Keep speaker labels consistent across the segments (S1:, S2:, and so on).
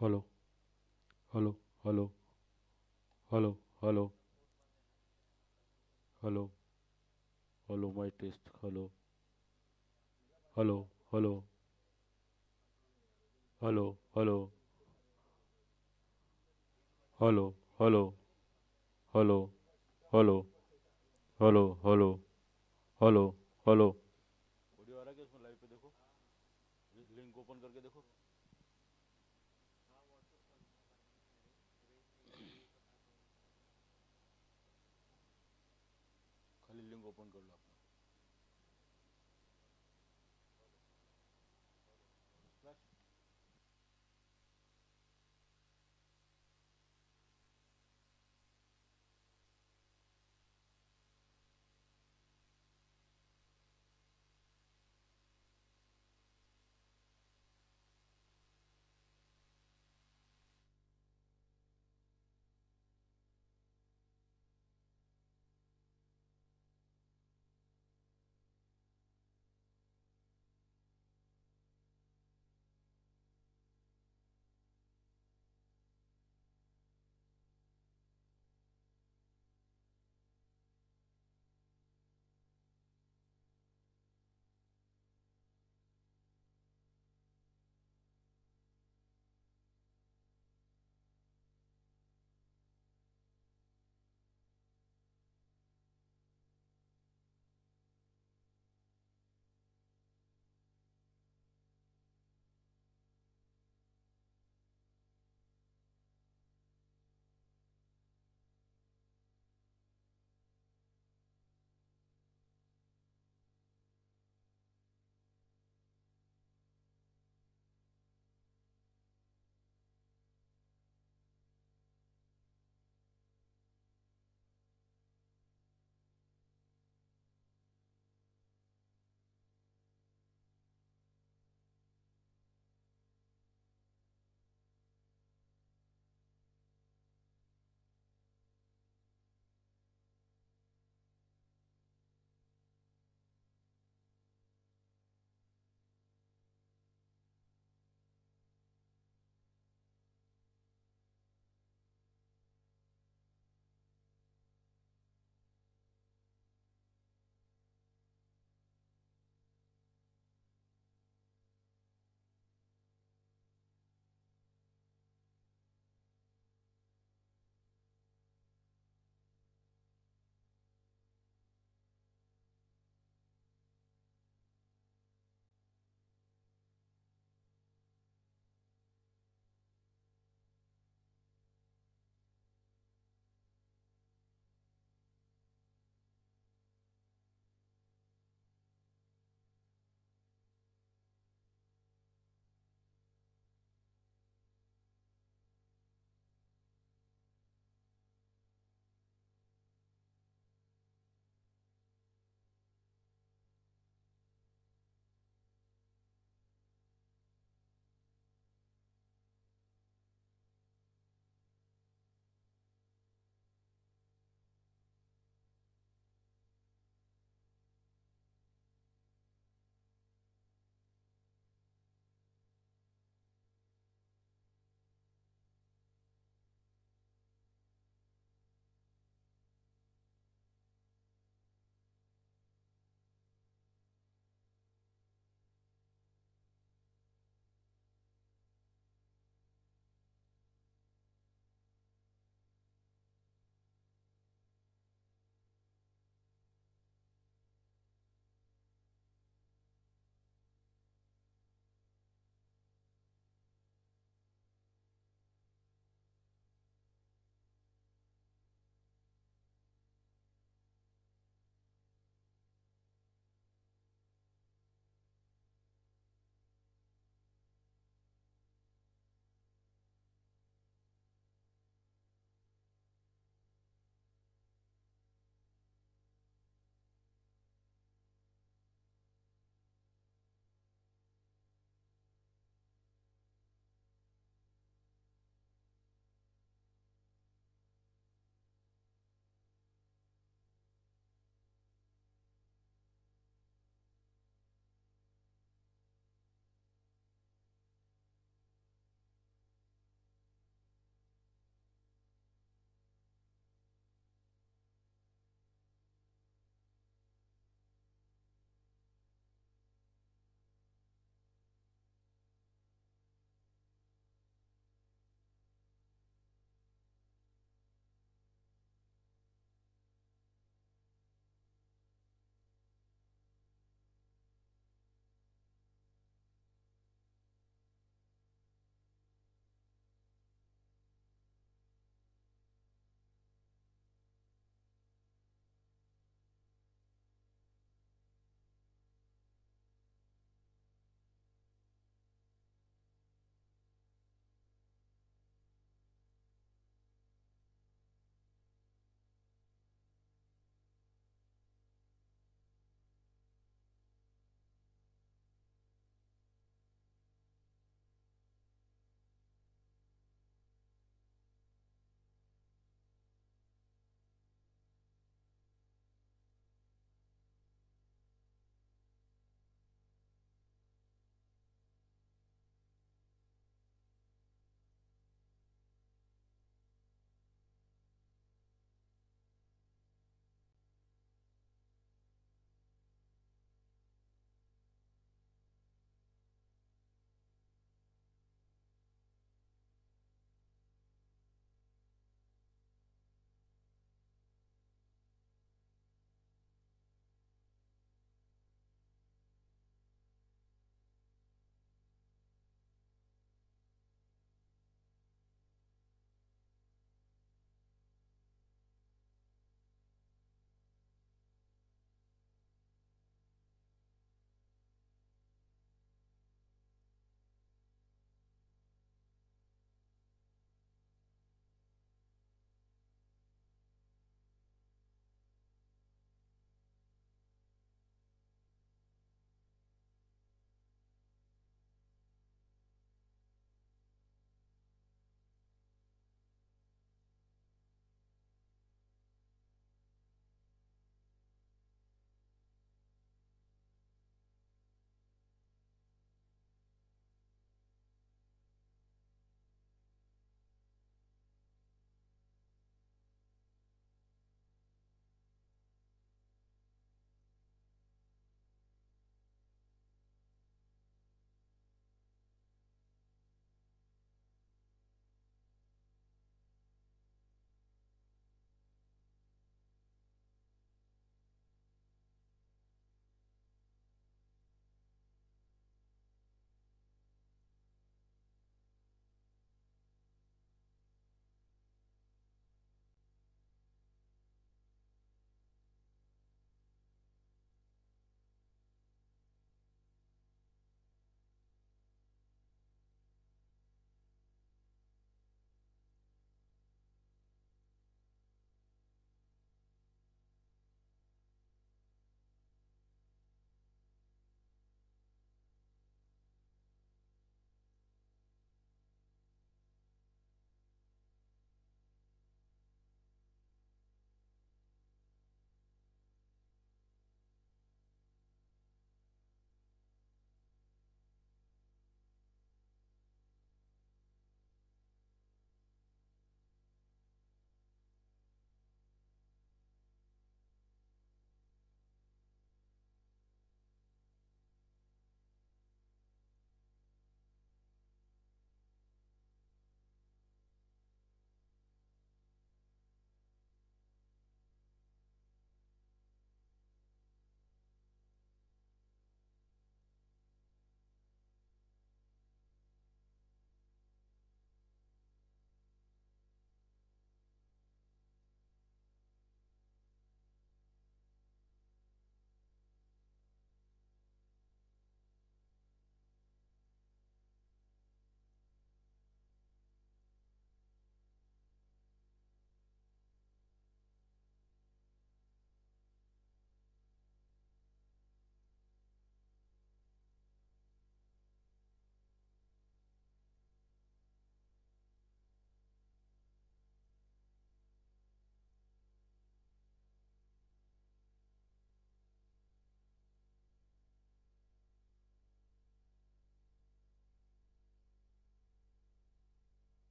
S1: Hello, hello, hello, hello, hello, hello, hello, my test, hello, hello, hello, hello, hello, hello, hello, hello, hello, hello, hello, hello, hello। Audio आ रहा है क्या इसमें? Live पे देखो, link open करके देखो। खाली लिंक ओपन कर लो अपना।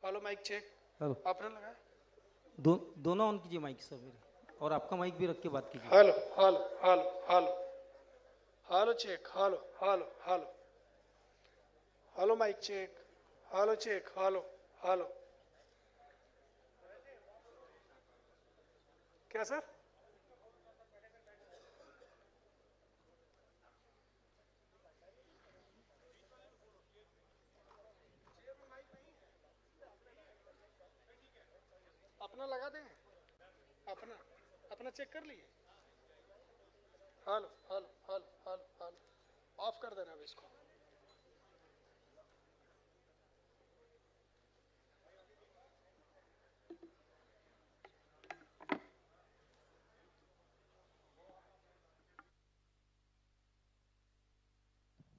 S2: Hello mic check.
S3: हेलो।
S2: आपने लगाया?
S3: दोनों ऑन कीजिए माइक सर मेरे, और आपका माइक भी रख के बात कीजिए।
S2: Hello hello hello hello hello check. Hello hello hello hello mic check. Hello check. Hello hello. क्या सर? अपना लगा दें? अपना अपना चेक कर लिए? Hello hello hello hello hello. Off कर देना अब इसको।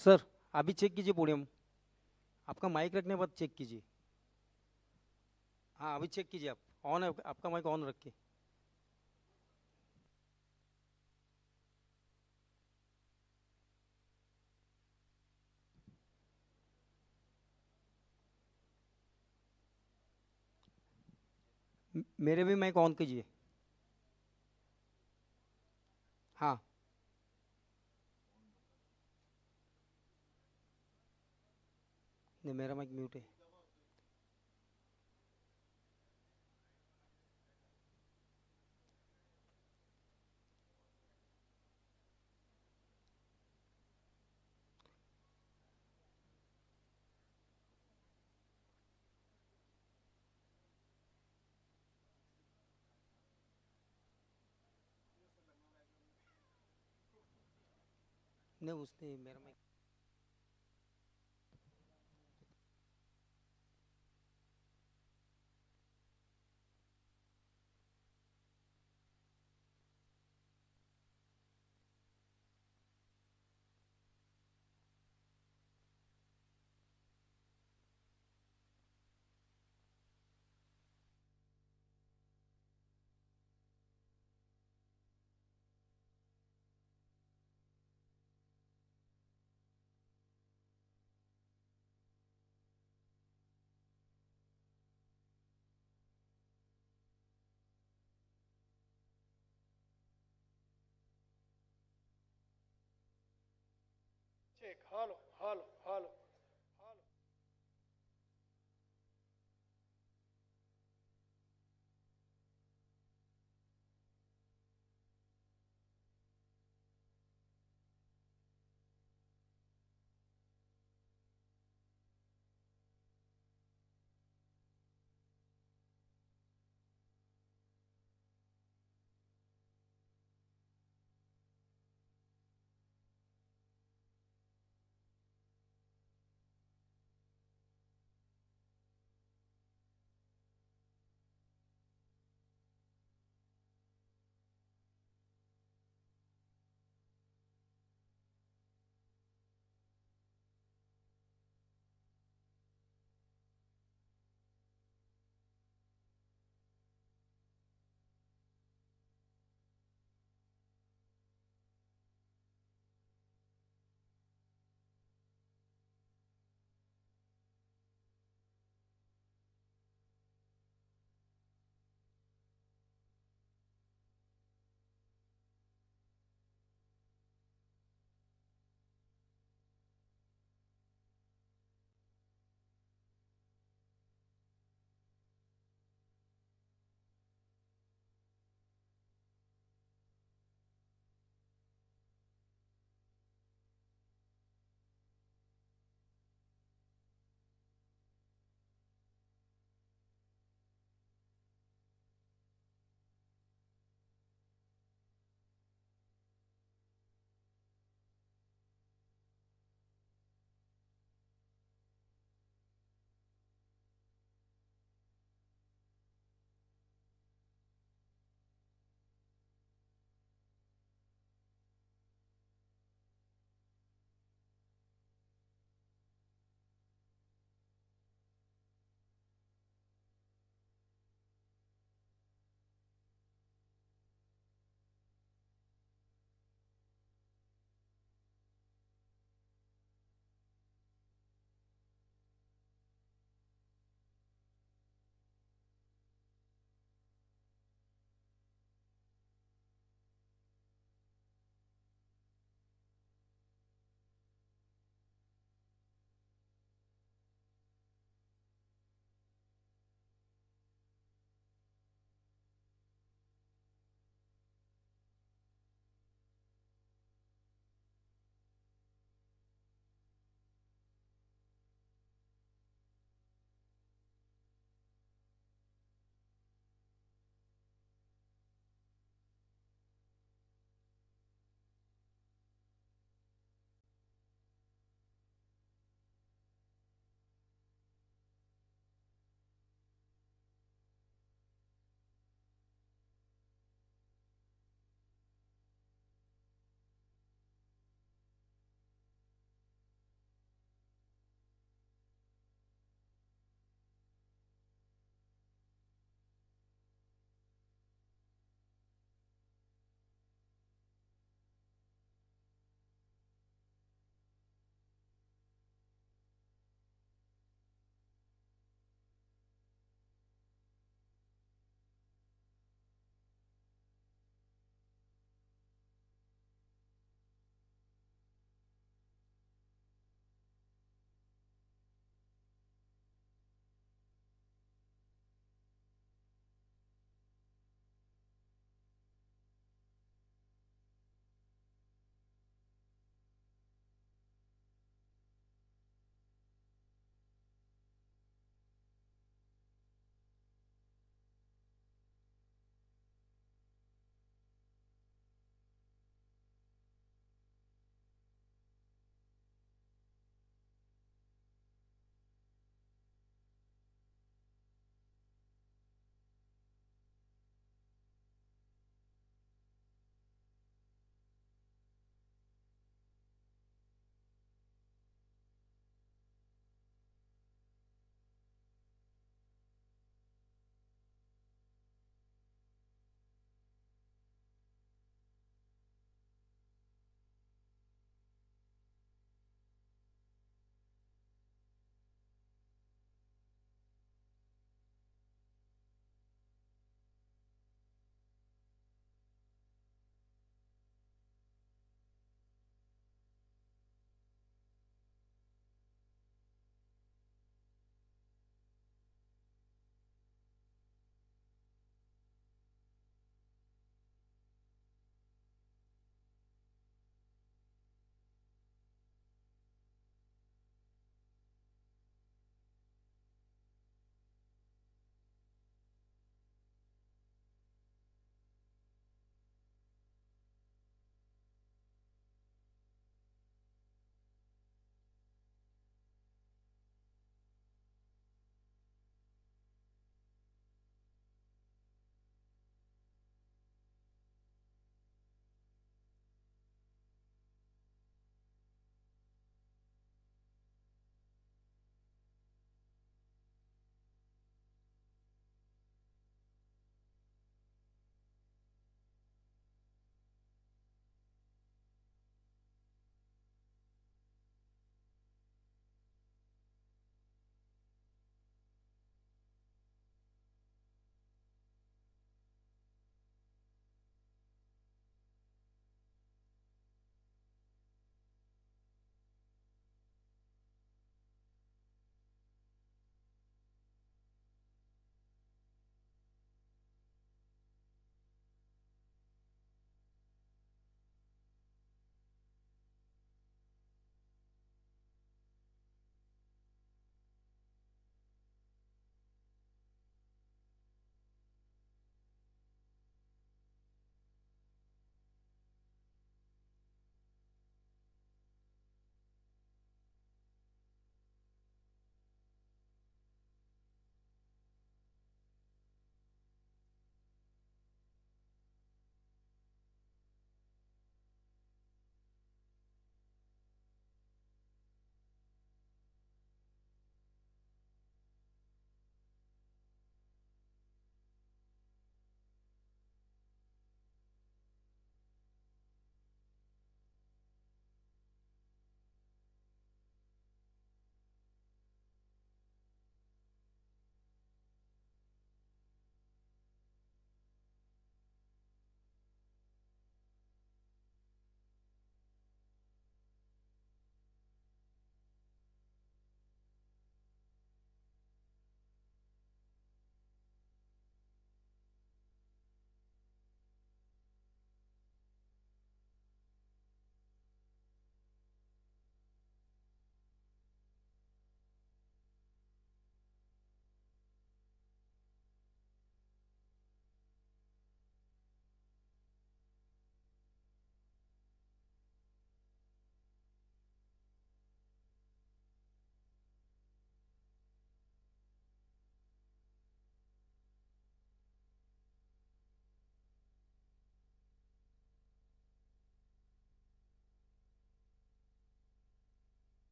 S3: सर अभी चेक कीजिए पोडियम, आपका माइक रखने के बाद चेक कीजिए। हाँ अभी चेक कीजिए, आप ऑन है, आपका माइक ऑन रख के। मेरे भी माइक ऑन कीजिए। हाँ नहीं, मेरा माइक म्यूट है। नहीं उसने मेरा mic.
S2: Check. Hello hello hello hello.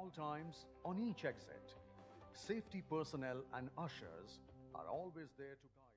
S4: all times on each exit. Safety personnel and ushers are always there to guide.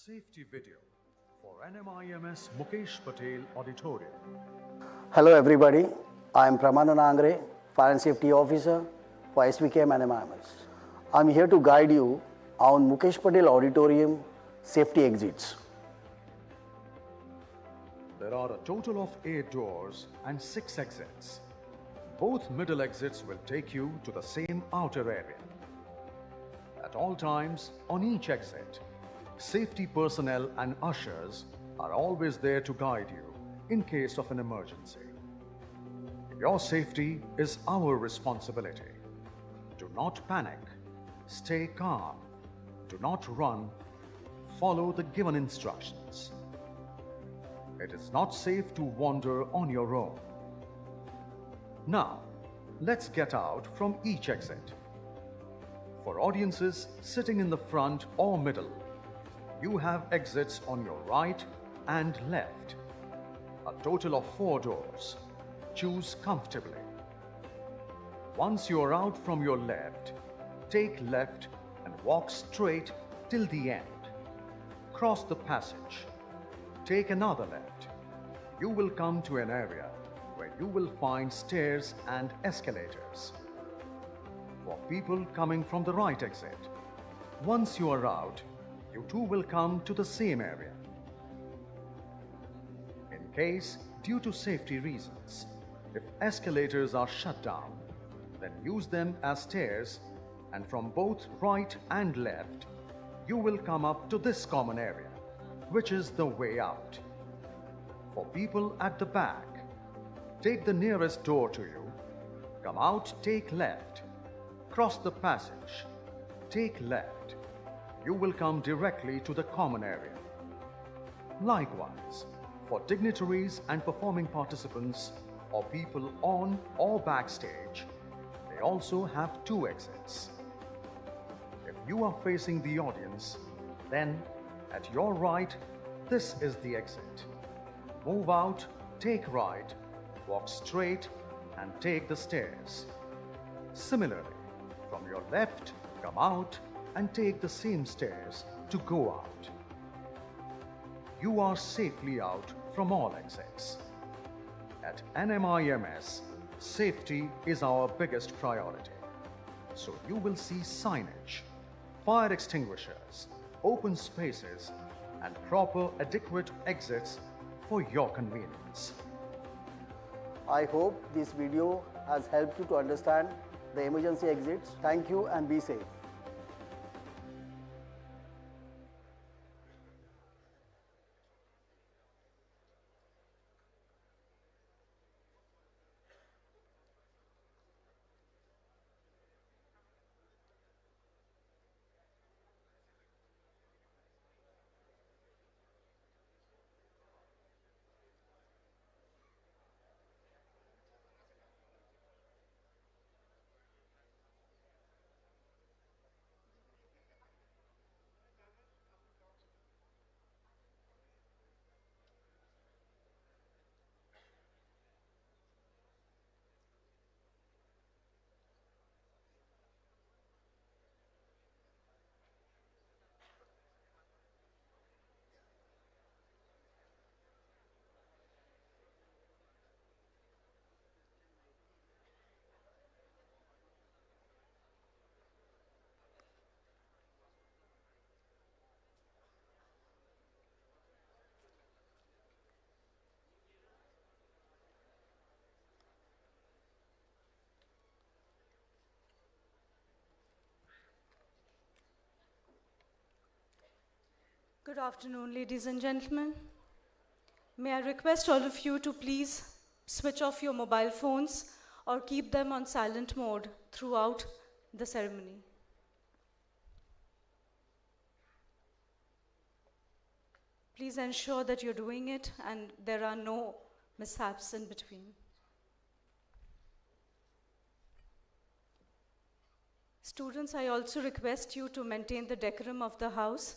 S4: Safety video for NMIMS Mukesh Patel Auditorium.
S5: Hello everybody, I am Pramanand Angre, Fire and Safety Officer for SVKM and MIMS. I am here to guide you on Mukesh Patel Auditorium safety exits.
S4: There are a total of 8 doors and 6 exits. Both middle exits will take you to the same outer area. At all times, on each exit, safety personnel and ushers are always there to guide you in case of an emergency. Your safety is our responsibility. Do not panic. Stay calm. Do not run. Follow the given instructions. It is not safe to wander on your own. Now, let's get out from each exit. For audiences sitting in the front or middle, you have exits on your right and left. A total of 4 doors. Choose comfortably. Once you are out from your left, take left and walk straight till the end. Cross the passage. Take another left. You will come to an area where you will find stairs and escalators. For people coming from the right exit, once you are out, you too will come to the same area. In case, due to safety reasons, if escalators are shut down, then use them as stairs, and from both right and left, you will come up to this common area, which is the way out. For people at the back, take the nearest door to you, come out, take left, cross the passage, take left. You will come directly to the common area. Likewise, for dignitaries and performing participants or people on or backstage, they also have 2 exits. If you are facing the audience, then at your right, this is the exit. Move out, take right, walk straight and take the stairs. Similarly, from your left, come out and take the same stairs to go out. You are safely out from all exits. At NMIMS, safety is our biggest priority. So you will see signage, fire extinguishers, open spaces, and proper adequate exits for your convenience.
S5: I hope this video has helped you to understand the emergency exits. Thank you and be safe.
S6: Good afternoon, ladies and gentlemen. May I request all of you to please switch off your mobile phones or keep them on silent mode throughout the ceremony. Please ensure that you're doing it and there are no mishaps in between. Students, I also request you to maintain the decorum of the house.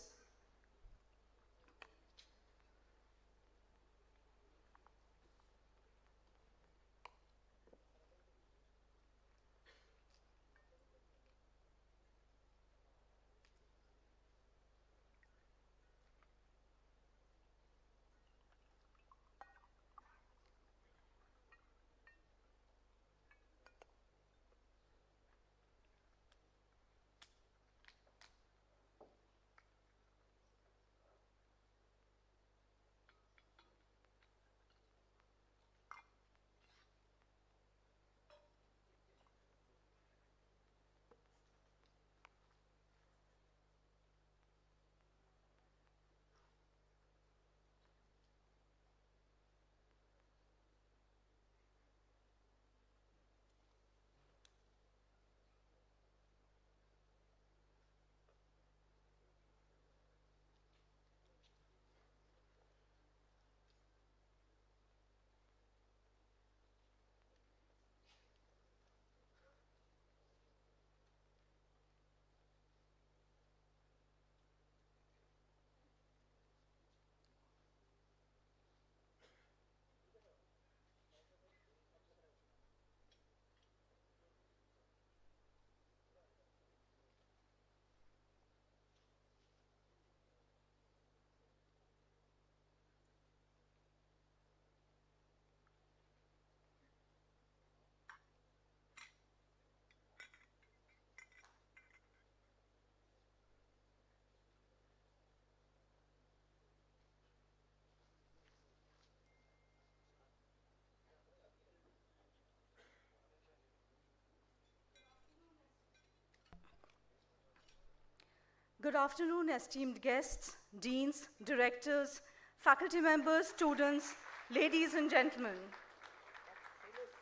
S6: Good afternoon, esteemed guests, deans, directors, faculty members, students, ladies and gentlemen.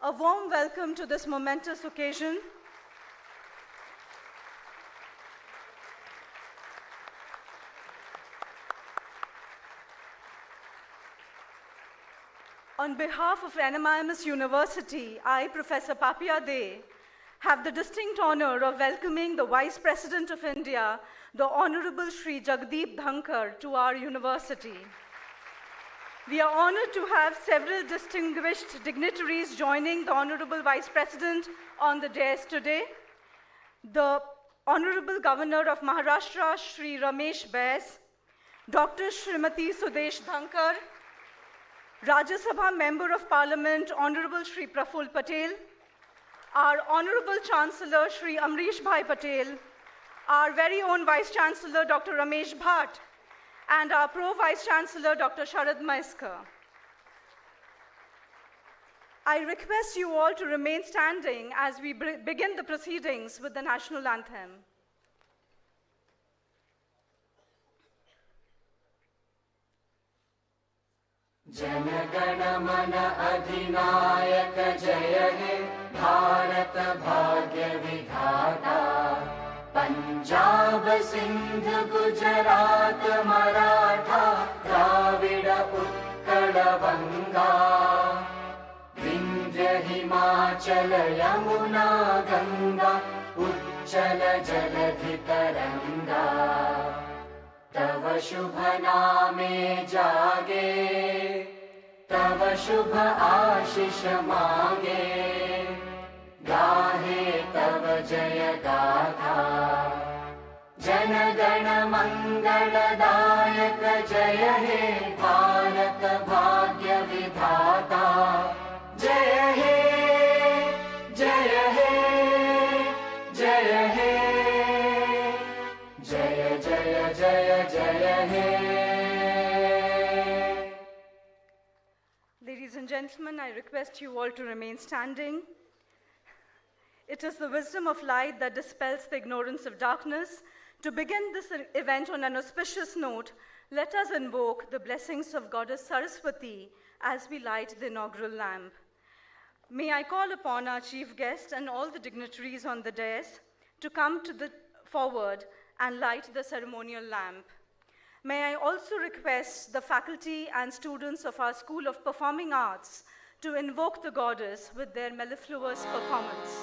S6: A warm welcome to this momentous occasion. On behalf of NMIMS University, I, Professor Papia De, have the distinct honor of welcoming the Vice President of India, the Honorable Shri Jagdeep Dhankar, to our university. We are honored to have several distinguished dignitaries joining the Honorable Vice President on the dais today. The Honorable Governor of Maharashtra, Shri Ramesh Bais, Dr. Srimati Sudesh Dhankar, Rajya Sabha Member of Parliament, Honorable Shri Praful Patel, our Honorable Chancellor, Shri Amrish Bhai Patel, our very own Vice Chancellor, Dr. Ramesh Bhatt, and our Pro-Vice Chancellor, Dr. Sharad Maiskar. I request you all to remain standing as we begin the proceedings with the national anthem.
S7: Jana Gana मन अधिनायक जय हे भारत भाग्य विधाता पंजाब सिंध गुजरात मराठा द्राविड उत्कल बंगा विंध्य हिमाचल यमुना गंगा उच्चल जलधि तरंगा तव शुभ नामे जागे तव शुभ आशीष मांगे गाहे तव जय गाथा जन गण मंगलदायक जय हे भारत भाग्य विधाता जय हे जय हे जय हे जय जय जय जय हे.
S6: Ladies and gentlemen, I request you all to remain standing. It is the wisdom of light that dispels the ignorance of darkness. To begin this event on an auspicious note, let us invoke the blessings of Goddess Saraswati as we light the inaugural lamp. May I call upon our chief guest and all the dignitaries on the dais to come to the forward and light the ceremonial lamp. May I also request the faculty and students of our School of Performing Arts to invoke the goddess with their mellifluous performance.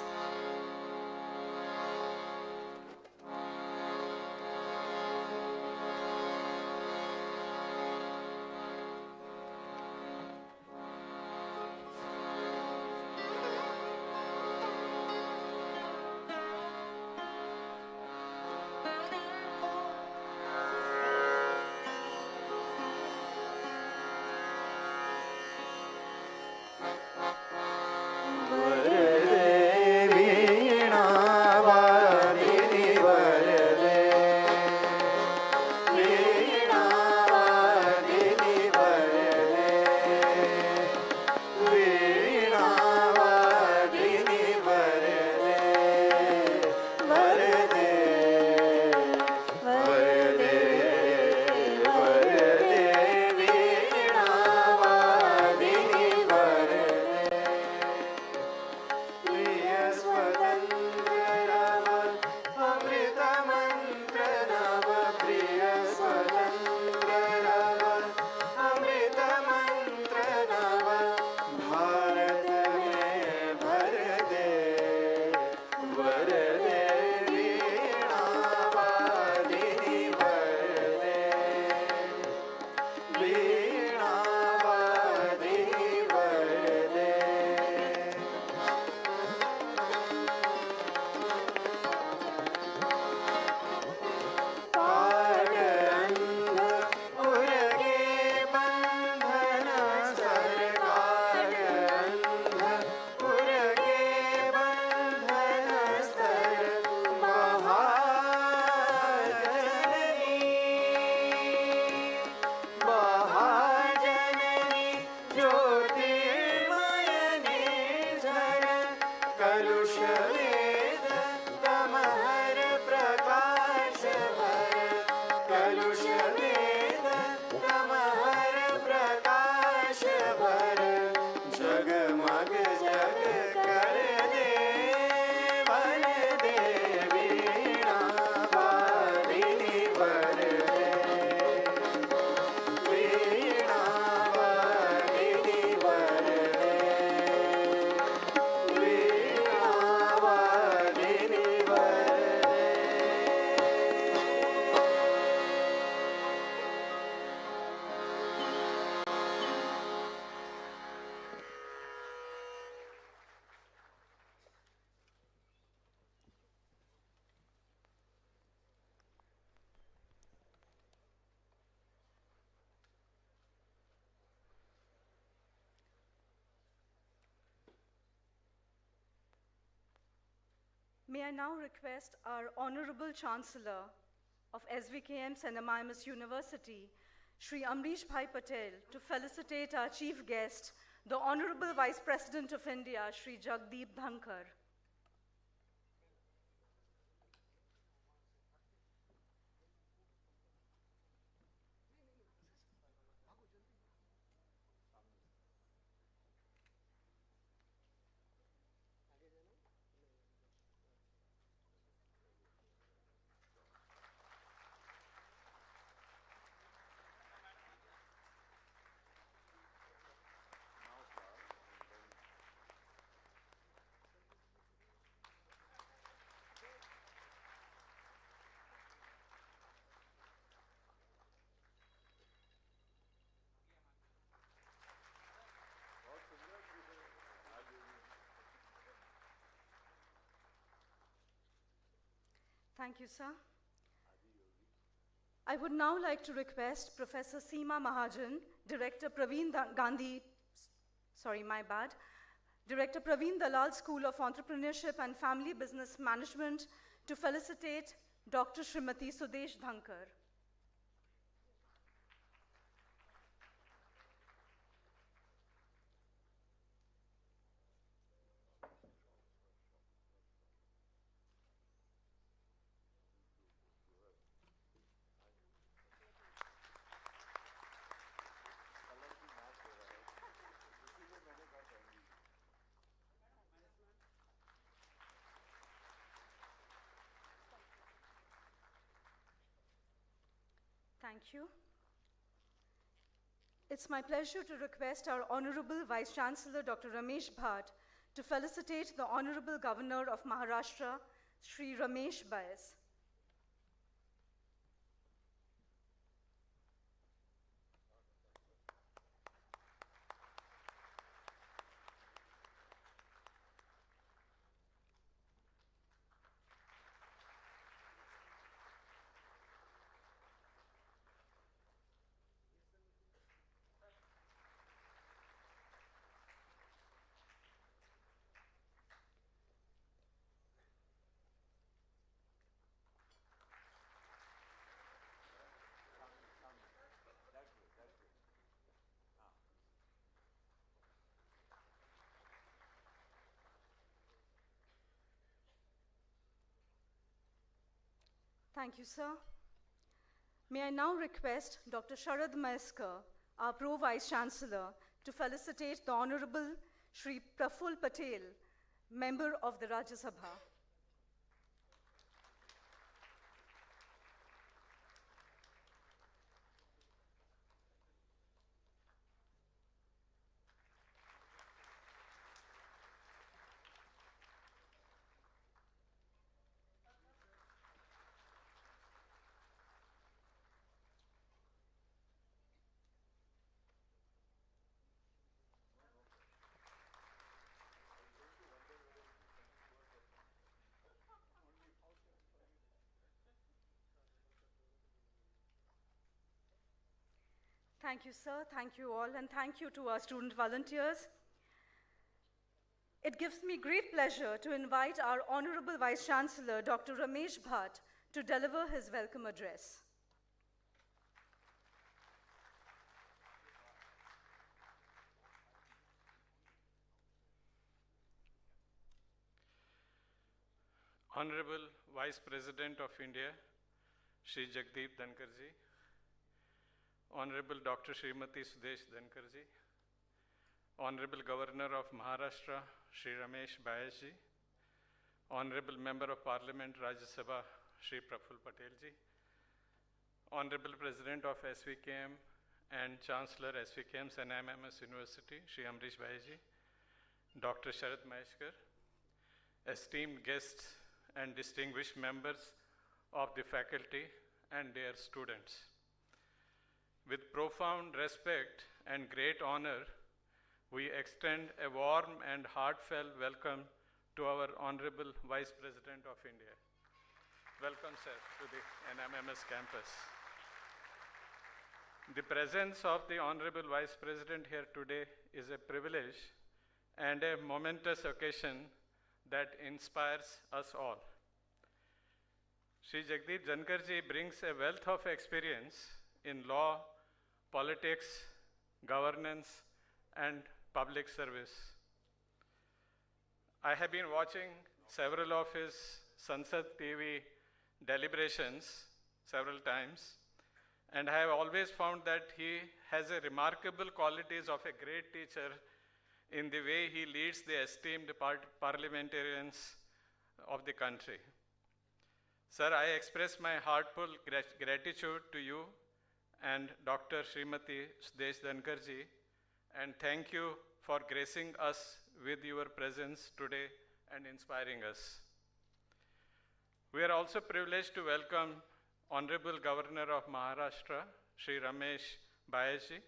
S7: कलुष वेद तमहर प्रकाश भर
S6: May I now request our Honorable Chancellor of SVKM St. Amimus University, Shri Amrish Bhai Patel, to felicitate our chief guest, the Honorable Vice President of India, Shri Jagdeep Dhankar. Thank you, sir. I would now like to request Professor Seema Mahajan, Director Praveen Director Praveen Dalal School of Entrepreneurship and Family Business Management, to felicitate Dr. Srimati Sudesh Dhankar. Thank you. It's my pleasure to request our Honorable Vice Chancellor, Dr. Ramesh Bhatt, to felicitate the Honorable Governor of Maharashtra, Shri Ramesh Bais. Thank you, sir. May I now request Dr. Sharad Maiskar, our Pro Vice Chancellor, to felicitate the Honorable Shri Praful Patel, Member of the Rajya Sabha. Thank you, sir. Thank you all, and thank you to our student volunteers. It gives me great pleasure to invite our Honorable Vice Chancellor, Dr. Ramesh Bhatt, to deliver his welcome address.
S8: Honorable Vice President of India, Shri Jagdeep Dhankar ji, Honorable Dr. Srimati Sudesh Dhankar ji, Honorable Governor of Maharashtra, Shri Ramesh Bais ji, Honorable Member of Parliament, Rajya Sabha, Shri Praful Patel ji, Honorable President of SVKM and Chancellor SVKM St. Amimus University, Shri Amrish Bhai ji, Dr. Sharad Maiskar, esteemed guests and distinguished members of the faculty and their students. With profound respect and great honor, we extend a warm and heartfelt welcome to our Honorable Vice President of India. Welcome, sir, to the NMMS campus. The presence of the Honorable Vice President here today is a privilege and a momentous occasion that inspires us all. Shri Jagdeep Jankarji brings a wealth of experience in law, politics, governance, and public service. I have been watching several of his Sansad TV deliberations several times, and I have always found that he has a remarkable qualities of a great teacher in the way he leads the esteemed parliamentarians of the country. Sir, I express my heartfelt gratitude to you and Dr. Srimati Sudesh Dhankarji, and thank you for gracing us with your presence today and inspiring us. We are also privileged to welcome Honorable Governor of Maharashtra, Shri Ramesh Bayaji.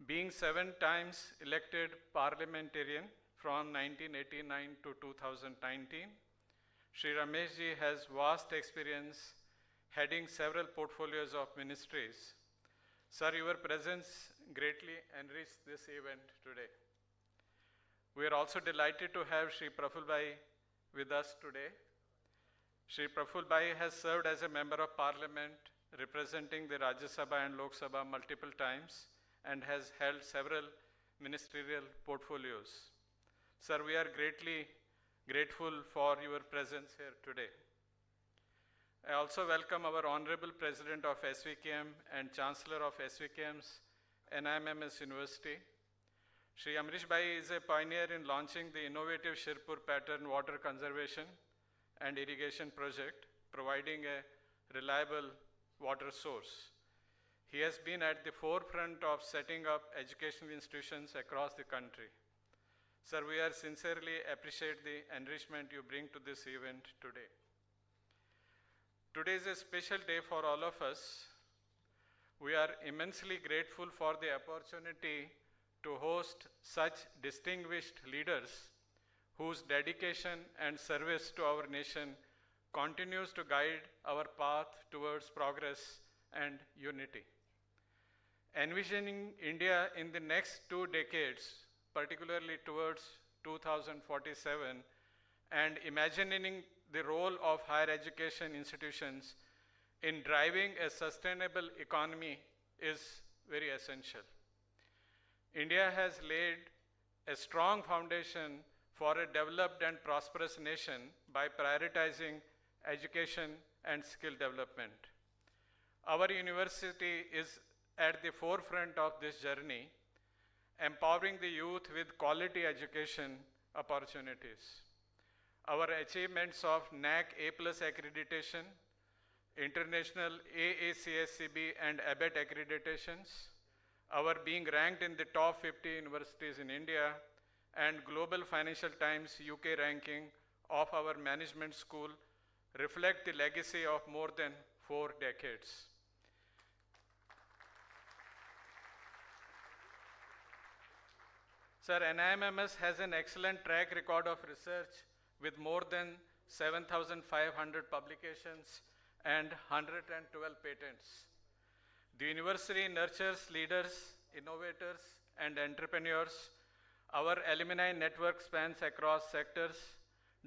S8: Being 7 times elected parliamentarian from 1989 to 2019, Shri Rameshji has vast experience heading several portfolios of ministries. Sir, your presence greatly enriched this event today. We are also delighted to have Shri Prafulbhai with us today. Shri Prafulbhai has served as a member of parliament representing the Rajya Sabha and Lok Sabha multiple times and has held several ministerial portfolios. Sir, we are greatly grateful for your presence here today. I also welcome our Honorable President of SVKM and Chancellor of SVKM's NIMMS University. Shri Amrish Bhai is a pioneer in launching the innovative Shirpur pattern water conservation and irrigation project, providing a reliable water source. He has been at the forefront of setting up educational institutions across the country. Sir, we are sincerely appreciate the enrichment you bring to this event today. Today is a special day for all of us. We are immensely grateful for the opportunity to host such distinguished leaders whose dedication and service to our nation continues to guide our path towards progress and unity. Envisioning India in the next 2 decades, particularly towards 2047, and imagining the role of higher education institutions in driving a sustainable economy is very essential. India has laid a strong foundation for a developed and prosperous nation by prioritizing education and skill development. Our university is at the forefront of this journey, empowering the youth with quality education opportunities. Our achievements of NAC A+ accreditation, international AACSCB and ABET accreditations, our being ranked in the top 50 universities in India, and Global Financial Times UK ranking of our management school reflect the legacy of more than 4 decades. Sir, NIMMS has an excellent track record of research with more than 7,500 publications and 112 patents. The university nurtures leaders, innovators, and entrepreneurs. Our alumni network spans across sectors,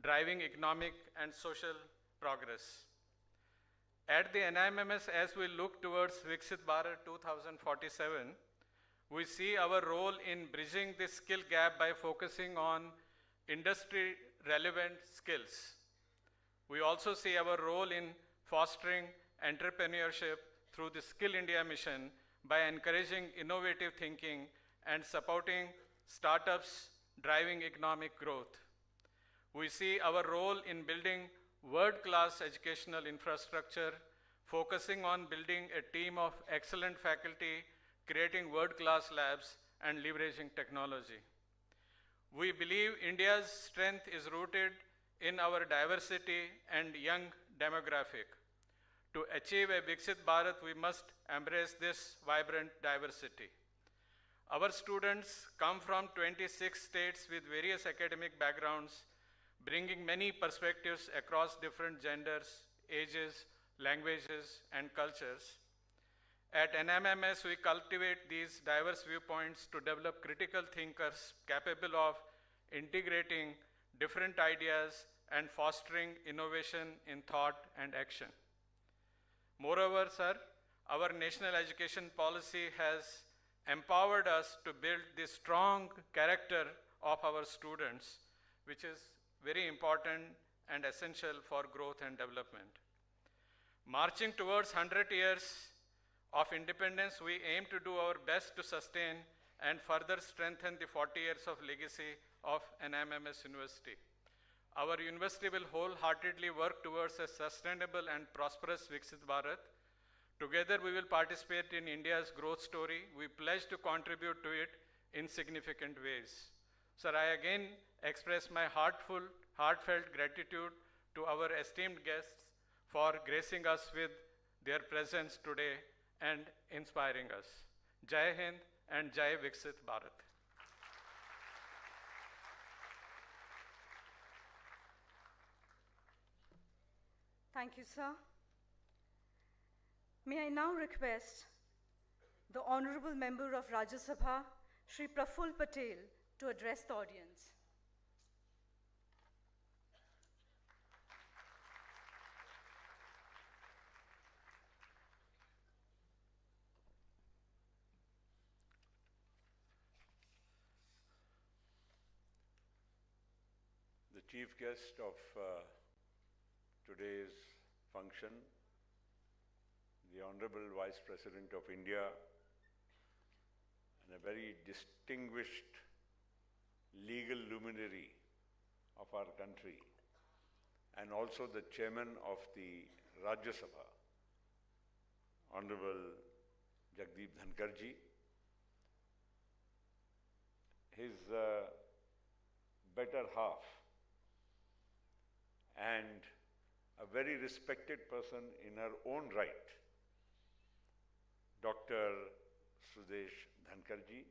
S8: driving economic and social progress. At the NIMMS, as we look towards Viksit Bharat 2047, we see our role in bridging this skill gap by focusing on industry-relevant skills. We also see our role in fostering entrepreneurship through the Skill India mission by encouraging innovative thinking and supporting startups driving economic growth. We see our role in building world-class educational infrastructure, focusing on building a team of excellent faculty, creating world-class labs, and leveraging technology. We believe India's strength is rooted in our diversity and young demographic. To achieve a Viksit Bharat, we must embrace this vibrant diversity. Our students come from 26 states with various academic backgrounds, bringing many perspectives across different genders, ages, languages, and cultures. At NIMMS, we cultivate these diverse viewpoints to develop critical thinkers capable of integrating different ideas, and fostering innovation in thought and action. Moreover, sir, our national education policy has empowered us to build the strong character of our students, which is very important and essential for growth and development. Marching towards 100 years of independence, we aim to do our best to sustain and further strengthen the 40 years of legacy of an MMS university. Our university will wholeheartedly work towards a sustainable and prosperous Viksit Bharat. Together we will participate in India's growth story. We pledge to contribute to it in significant ways. Sir, I again express my heartfelt gratitude to our esteemed guests for gracing us with their presence today and inspiring us. Jai Hind and Jai Viksit Bharat.
S6: Thank you, sir. May I now request the Honorable Member of Rajya Sabha, Shri Praful Patel, to address the audience.
S9: The chief guest of today's function, the Honorable Vice President of India, and a very distinguished legal luminary of our country, and also the Chairman of the Rajya Sabha, Honorable Jagdeep Dhankarji, his better half, and a very respected person in her own right, Dr. Sudesh Dhankarji,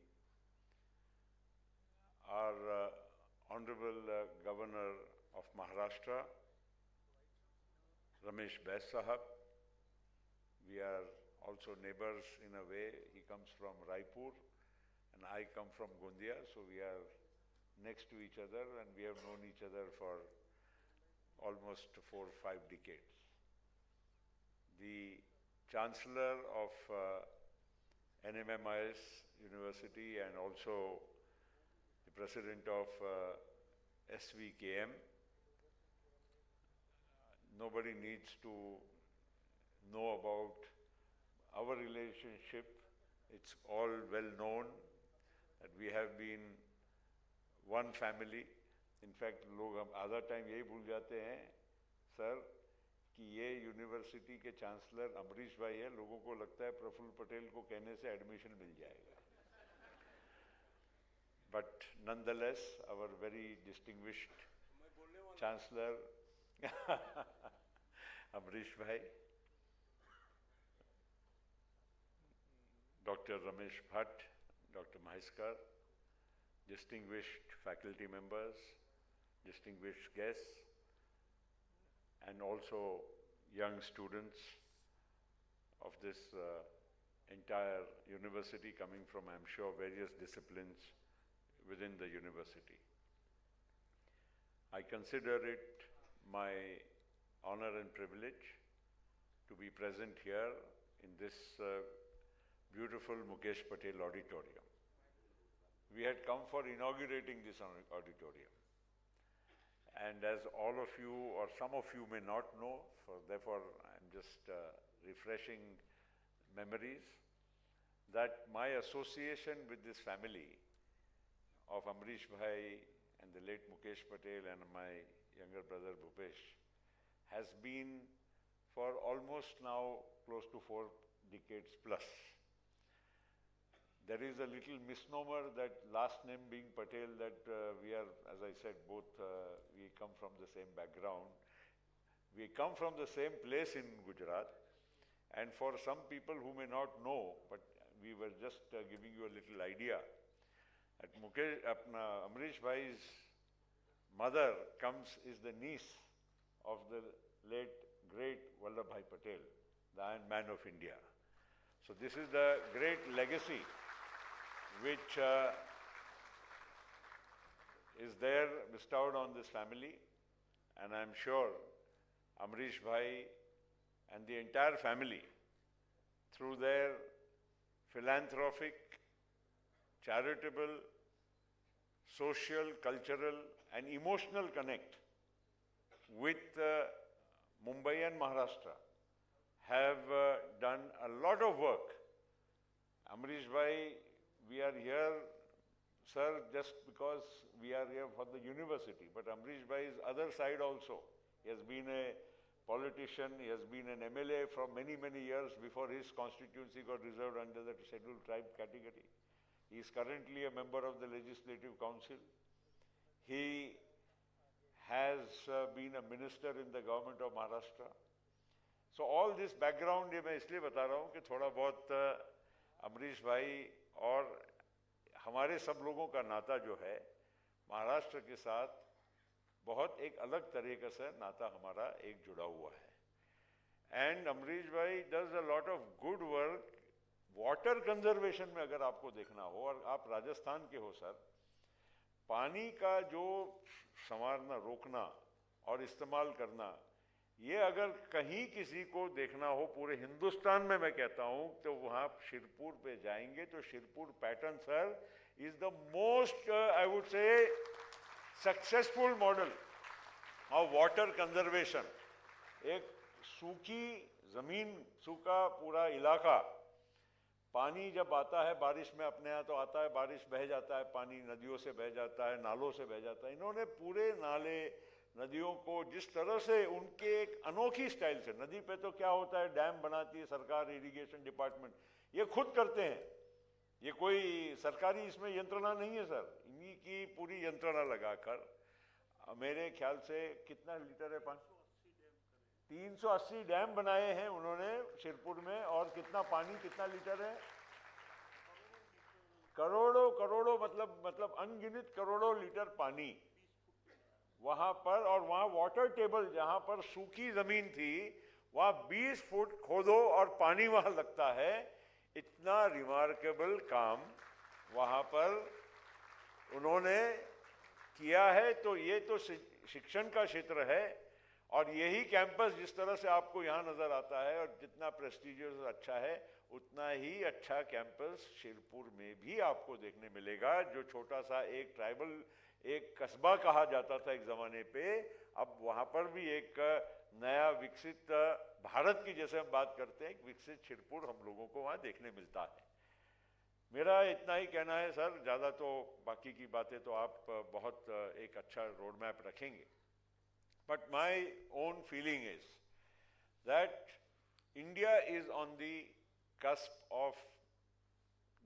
S9: our Honorable Governor of Maharashtra, Ramesh Baid Sahab. We are also neighbors in a way. He comes from Raipur and I come from Gondia, so we are next to each other and we have known each other for almost 4 or 5 decades. The Chancellor of NMMIS University and also the President of SVKM. Nobody needs to know about our relationship. It's all well known that we have been one family. In fact लोग हम आधा time यही भूल जाते हैं sir कि ये university के चांसलर अमरीश भाई है, लोगों को लगता है प्रफुल्ल पटेल को कहने से एडमिशन मिल जाएगा. But nonetheless, our very distinguished Chancellor Amrish Bhai, Dr. Ramesh Bhatt, Dr. Maheskar, distinguished faculty members, distinguished guests, and also young students of this entire university coming from, I'm sure, various disciplines within the university. I consider it my honor and privilege to be present here in this beautiful Mukesh Patel Auditorium. We had come for inaugurating this auditorium. And as all of you or some of you may not know, therefore I'm just refreshing memories, that my association with this family of Amrish Bhai and the late Mukesh Patel and my younger brother Bhupesh has been for almost now close to 4 decades plus. There is a little misnomer that last name being Patel, that we are, as I said, both we come from the same background. We come from the same place in Gujarat, and for some people who may not know, but we were just giving you a little idea. At Amrish Bhai's mother is the niece of the late great Vallabhbhai Patel, the Iron Man of India. So this is the great legacy which is there bestowed on this family, and I'm sure Amrish Bhai and the entire family, through their philanthropic, charitable, social, cultural, and emotional connect with Mumbai and Maharashtra, have done a lot of work. Amrish Bhai, we are here, sir, just because we are here for the university, but Amrish Bhai's other side also. He has been a politician, he has been an MLA for many, many years before his constituency got reserved under the scheduled tribe category. He is currently a member of the Legislative Council. He has been a minister in the government of Maharashtra. So all this background ये मैं इसलिए बता रहा हूँ कि थोड़ा बहुत अमरीश भाई और हमारे सब लोगों का नाता जो है महाराष्ट्र के साथ बहुत एक अलग तरीके से नाता हमारा एक जुड़ा हुआ है. एंड अमरीश भाई does a lot of good work water conservation में. अगर आपको देखना हो और आप राजस्थान के हो सर, पानी का जो संवारना, रोकना और इस्तेमाल करना, ये अगर कहीं किसी को देखना हो पूरे हिंदुस्तान में, मैं कहता हूं तो वहां शिरपुर पे जाएंगे तो Shirpur pattern sir is the most I would say successful model of water conservation. एक सूखी जमीन, सूखा पूरा इलाका, पानी जब आता है बारिश में अपने यहाँ तो आता है, बारिश बह जाता है, पानी नदियों से बह जाता है, नालों से बह जाता है. इन्होंने पूरे नाले नदियों को जिस तरह से उनके एक अनोखी स्टाइल से, नदी पे तो क्या होता है डैम बनाती है सरकार, इरिगेशन डिपार्टमेंट, ये खुद करते हैं. ये कोई सरकारी इसमें यंत्रणा नहीं है सर, इन्हीं की पूरी यंत्रणा लगाकर मेरे ख्याल से कितना लीटर है, 380 डैम बनाए हैं उन्होंने शिरपुर में. और कितना पानी, कितना लीटर है, करोड़ों करोड़ों मतलब अनगिनत करोड़ों लीटर पानी वहां पर. और वहां वाटर टेबल जहां पर सूखी जमीन थी वहां 20 फुट खोदो और पानी वहां लगता है. इतना रिमार्केबल काम वहां पर उन्होंने किया है. तो ये तो शिक्षण का क्षेत्र है. और यही कैंपस जिस तरह से आपको यहाँ नजर आता है और जितना प्रेस्टिजियस अच्छा है, उतना ही अच्छा कैंपस शिरपुर में भी आपको देखने मिलेगा, जो छोटा सा एक ट्राइबल एक कस्बा कहा जाता था एक जमाने पे, अब वहां पर भी एक नया विकसित भारत की जैसे हम बात करते हैं, एक विकसित शिरपुर हम लोगों को वहां देखने मिलता है. मेरा इतना ही कहना है सर, ज्यादा तो बाकी की बातें तो आप बहुत एक अच्छा रोड मैप रखेंगे. But my own feeling is that India is on the cusp of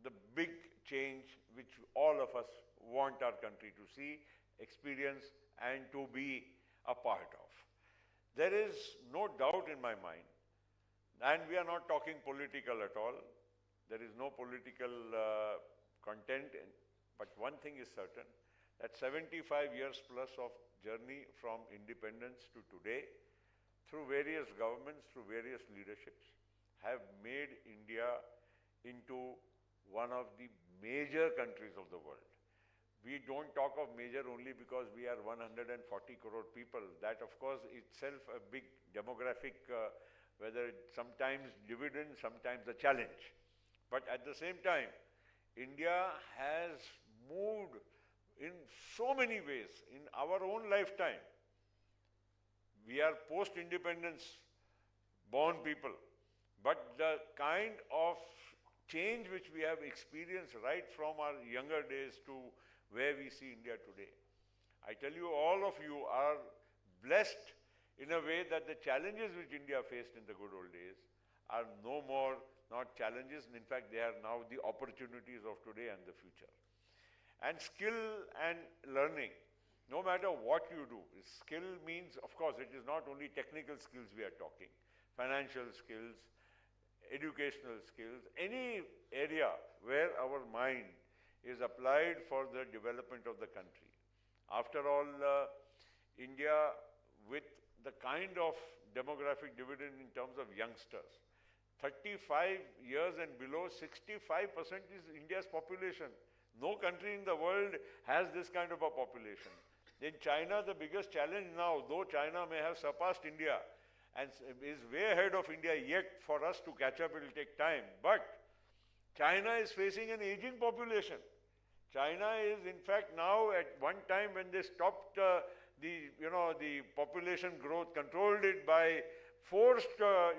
S9: the big change which all of us want our country to see, experience, and to be a part of. There is no doubt in my mind, and we are not talking political at all. There is no political content, but one thing is certain, that 75 years plus of journey from independence to today, through various governments, through various leaderships, have made India into one of the major countries of the world. We don't talk of major only because we are 140 crore people. That of course itself a big demographic, whether it's sometimes dividend, sometimes a challenge. But at the same time, India has moved in so many ways in our own lifetime. We are post-independence born people, but the kind of change which we have experienced right from our younger days to where we see India today, I tell you, all of you are blessed in a way that the challenges which India faced in the good old days are no more not challenges, and in fact they are now the opportunities of today and the future. And skill and learning, no matter what you do, skill means, of course, it is not only technical skills we are talking, financial skills, educational skills, any area where our mind is applied for the development of the country. After all, India, with the kind of demographic dividend in terms of youngsters, 35 years and below, 65% is India's population. No country in the world has this kind of a population. In China, the biggest challenge now, though China may have surpassed India and is way ahead of India, yet for us to catch up it will take time. But China is facing an aging population. China is in fact now at one time when they stopped the population growth, controlled it by forced a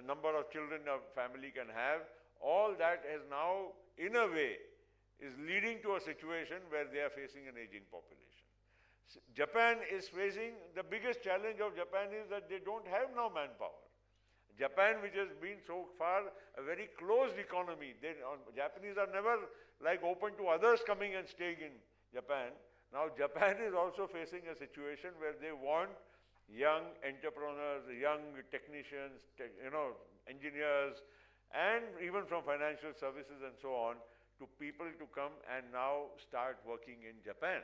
S9: number of children a family can have, all that has now in a way is leading to a situation where they are facing an aging population. Japan is facing, the biggest challenge of Japan is that they don't have now manpower. Japan, which has been so far a very closed economy, Japanese are never like open to others coming and staying in Japan. Now Japan is also facing a situation where they want young entrepreneurs, young technicians, engineers, and even from financial services and so on, to people to come and now start working in Japan.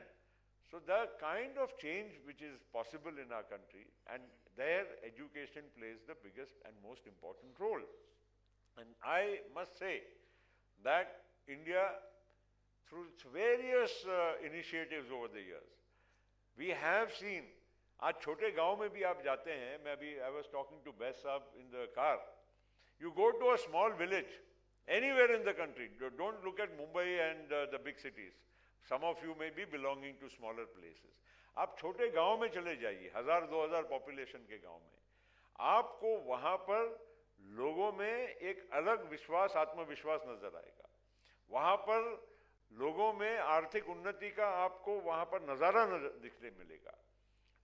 S9: So the kind of change which is possible in our country, and there education plays the biggest and most important role. And I must say that India, through its various initiatives over the years, we have seen, आज छोटे गांव में भी आप जाते हैं, I was talking to Bess Saab in the car, you go to a small village, anywhere in the country, don't look at Mumbai and the big cities. Some of you may be belonging to smaller places. आप छोटे गांव में चले जाइए, 1000-2000 population के गांव में, आपको वहां पर लोगों में एक अलग विश्वास, आत्मविश्वास नजर आएगा. वहां पर लोगों में आर्थिक उन्नति का आपको वहां पर नजारा दिखने मिलेगा.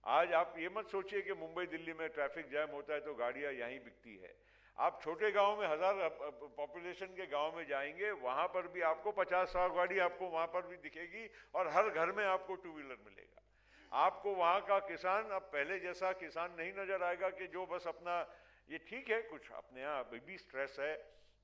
S9: आज आप ये मत सोचिए कि मुंबई दिल्ली में ट्रैफिक जैम होता है तो गाड़ियां यहीं बिकती है. आप छोटे गांव में 1000 पॉपुलेशन के गांव में जाएंगे, वहां पर भी आपको 50-100 गाड़ी आपको वहां पर भी दिखेगी और हर घर में आपको टू व्हीलर मिलेगा. आपको वहां का किसान अब पहले जैसा किसान नहीं नजर आएगा कि जो बस अपना, ये ठीक है कुछ अपने यहाँ अभी भी स्ट्रेस है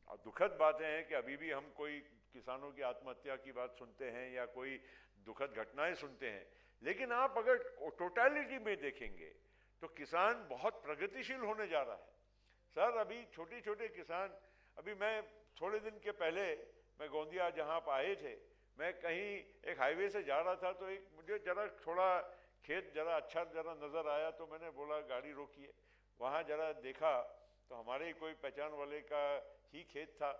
S9: और दुखद बातें हैं कि अभी भी हम कोई किसानों की आत्महत्या की बात सुनते हैं या कोई दुखद घटनाएं सुनते हैं, लेकिन आप अगर टोटलिटी में देखेंगे तो किसान बहुत प्रगतिशील होने जा रहा है. सर अभी छोटे छोटे किसान, अभी मैं थोड़े दिन के पहले मैं गोंदिया जहाँ आप आए थे, मैं कहीं एक हाईवे से जा रहा था तो एक मुझे जरा थोड़ा खेत जरा अच्छा जरा नज़र आया तो मैंने बोला गाड़ी रोकिए. वहाँ जरा देखा तो हमारे ही कोई पहचान वाले का ही खेत था,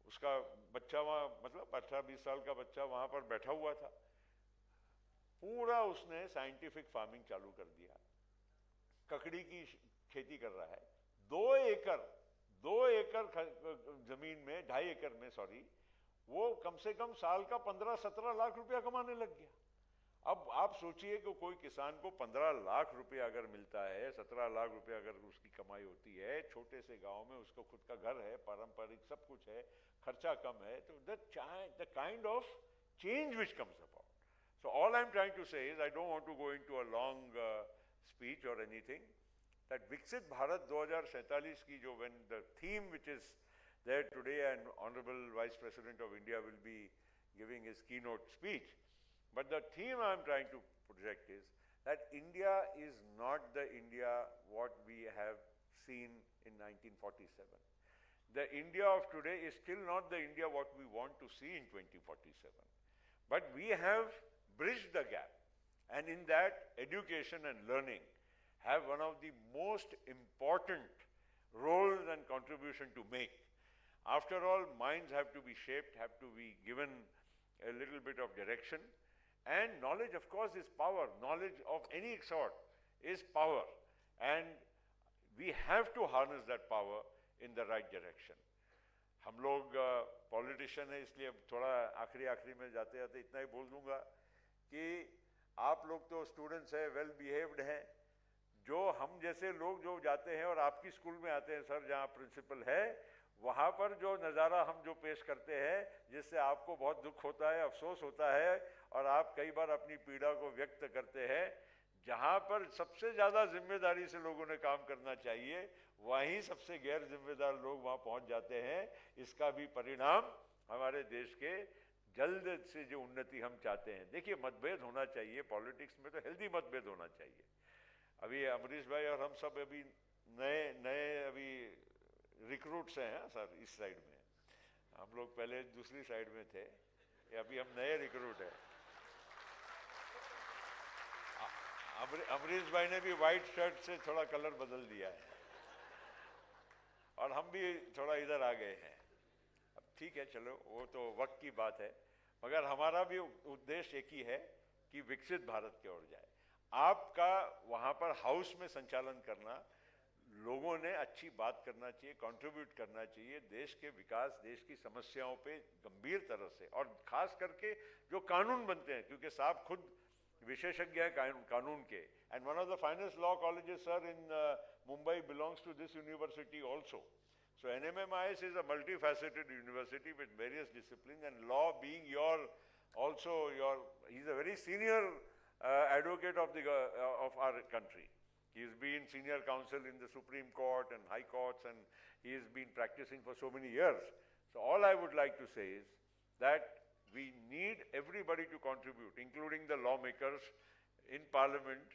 S9: उसका बच्चा वहाँ मतलब 18-20 साल का बच्चा वहाँ पर बैठा हुआ था. पूरा उसने साइंटिफिक फार्मिंग चालू कर दिया, ककड़ी की खेती कर रहा है. 2 एकड़ जमीन में, 2.5 एकड़ में सॉरी, वो कम से कम साल का 15-17 लाख रुपया कमाने लग गया. अब आप सोचिए कि कोई किसान को 15 लाख रुपया अगर मिलता है, 17 लाख रुपया अगर उसकी कमाई होती है, छोटे से गांव में उसको खुद का घर है, पारंपरिक सब कुछ है, खर्चा कम है, तो the kind of change which comes about. So all I'm trying to say is, I don't want to go into a long speech or anything, that Viksit Bharat 2047 की जो, when the theme which is there today, and Honorable Vice President of India will be giving his keynote speech, but the theme I'm trying to project is that India is not the India what we have seen in 1947. The India of today is still not the India what we want to see in 2047. But we have bridged the gap, and in that education and learning have one of the most important roles and contribution to make. After all, minds have to be shaped, have to be given a little bit of direction, and knowledge of course is power. Knowledge of any sort is power, and we have to harness that power in the right direction. हम लोग politician है, इसलिए थोड़ा आखिरी में जाते जाते इतना ही बोल दूंगा कि आप लोग तो स्टूडेंट्स हैं, वेल बिहेव्ड हैं. जो हम जैसे लोग जो जाते हैं और आपकी स्कूल में आते हैं सर, जहाँ प्रिंसिपल है, वहाँ पर जो नज़ारा हम जो पेश करते हैं, जिससे आपको बहुत दुख होता है, अफसोस होता है, और आप कई बार अपनी पीड़ा को व्यक्त करते हैं, जहाँ पर सबसे ज़्यादा जिम्मेदारी से लोगों ने काम करना चाहिए, वहीं सबसे गैर जिम्मेदार लोग वहाँ पहुँच जाते हैं. इसका भी परिणाम हमारे देश के जल्द से जो उन्नति हम चाहते हैं. देखिए, मतभेद होना चाहिए, पॉलिटिक्स में तो हेल्दी मतभेद होना चाहिए. अभी अमरीश भाई और हम सब अभी नए अभी रिक्रूट्स हैं सर इस साइड में, हम लोग पहले दूसरी साइड में थे, अभी हम नए रिक्रूट हैं। अमरीश भाई ने भी व्हाइट शर्ट से थोड़ा कलर बदल दिया है और हम भी थोड़ा इधर आ गए हैं। अब ठीक है, चलो वो तो वक्त की बात है, मगर हमारा भी उद्देश्य एक ही है कि विकसित भारत की ओर जाए। आपका वहाँ पर हाउस में संचालन करना, लोगों ने अच्छी बात करना चाहिए, कंट्रीब्यूट करना चाहिए देश के विकास, देश की समस्याओं पे गंभीर तरह से, और खास करके जो कानून बनते हैं, क्योंकि साहब खुद विशेषज्ञ है कानून के। And one of the finest law colleges sir in Mumbai belongs to this university also. So NMMIS is a multifaceted university with various disciplines, and law being he's a very senior advocate of our country. He's been senior counsel in the Supreme Court and High Courts, and he's been practicing for so many years. So all I would like to say is that we need everybody to contribute, including the lawmakers in Parliament,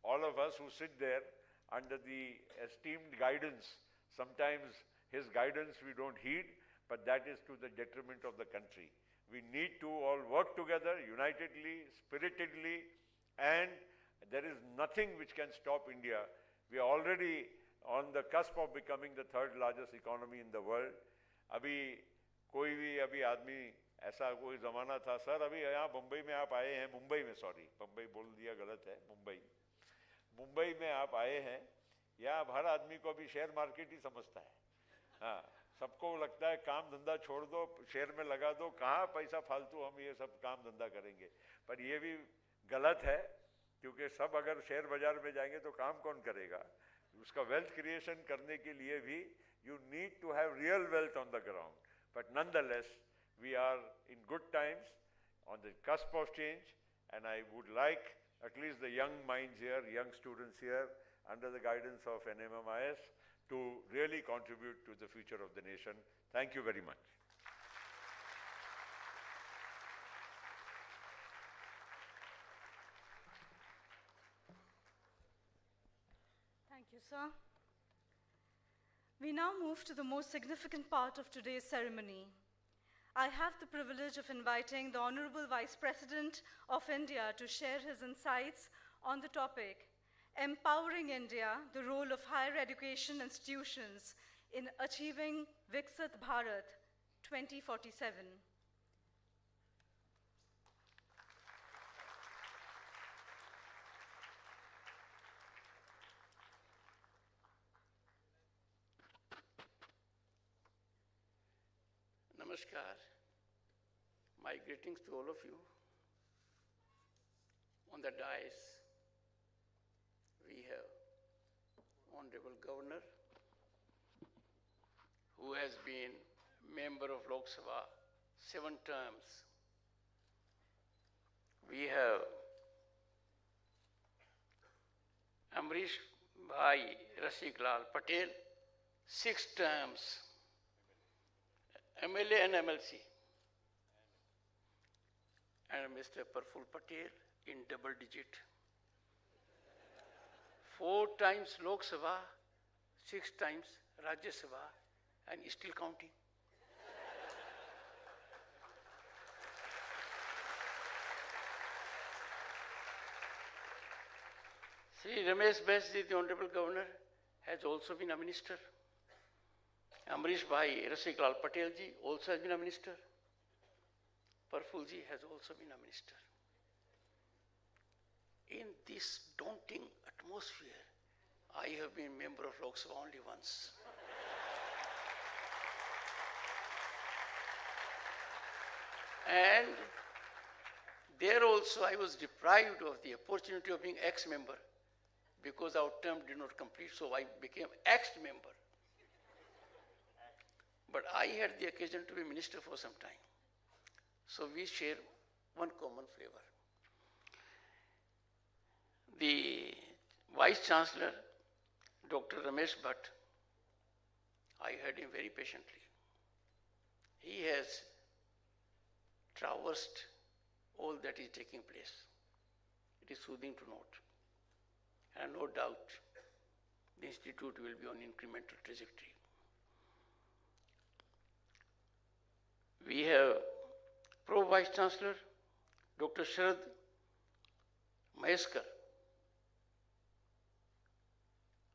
S9: all of us who sit there under the esteemed guidance. Sometimes his guidance we don't heed, but that is to the detriment of the country. We need to all work together unitedly, spiritedly, and there is nothing which can stop India. We are already on the cusp of becoming the third largest economy in the world. अभी कोई भी आदमी ऐसा कोई ज़माना था sir, अभी यहाँ मुंबई में आप आए हैं, मुंबई में, सॉरी मुंबई बोल दिया गलत है, मुंबई में आप आए हैं, यहाँ हर आदमी को अभी शेयर मार्केट ही समझता है। हाँ, सबको लगता है काम धंधा छोड़ दो, शेयर में लगा दो, कहाँ पैसा फालतू हम ये सब काम धंधा करेंगे। पर ये भी गलत है, क्योंकि सब अगर शेयर बाजार में जाएंगे तो काम कौन करेगा। उसका वेल्थ क्रिएशन करने के लिए भी you need to have real wealth on the ground. But nonetheless we are in good times, on the cusp of change, and I would like at least the young minds here, young students here, under the guidance of NMMIS, to really contribute to the future of the nation. Thank you very much.
S6: Thank you, sir. We now move to the most significant part of today's ceremony. I have the privilege of inviting the Honorable Vice President of India to share his insights on the topic, Empowering India, the role of higher education institutions in achieving Viksit Bharat 2047.
S10: Namaskar. My greetings to all of you. On the dais, we have Honorable Governor, who has been member of Lok Sabha 7 terms. We have Amrish Bhai Rasiklal Patel, 6 terms, MLA and MLC. And Mr. Praful Patel in double digit. 4 times Lok Sabha, 6 times Rajya Sabha, and still counting. Sri Ramesh Baisi, the Honorable Governor, has also been a minister. Amrish Bhai Rasiklal Patel ji also has been a minister. Praful ji has also been a minister. In this daunting atmosphere, I have been member of Lok Sabha only once. And there also I was deprived of the opportunity of being ex-member because our term did not complete, so I became ex-member. But I had the occasion to be minister for some time. So we share one common flavor. The Vice Chancellor, Dr. Ramesh Bhatt, I heard him very patiently. He has traversed all that is taking place. It is soothing to note. And no doubt, the institute will be on incremental trajectory. We have Pro Vice Chancellor, Dr. Sharad Maheskar.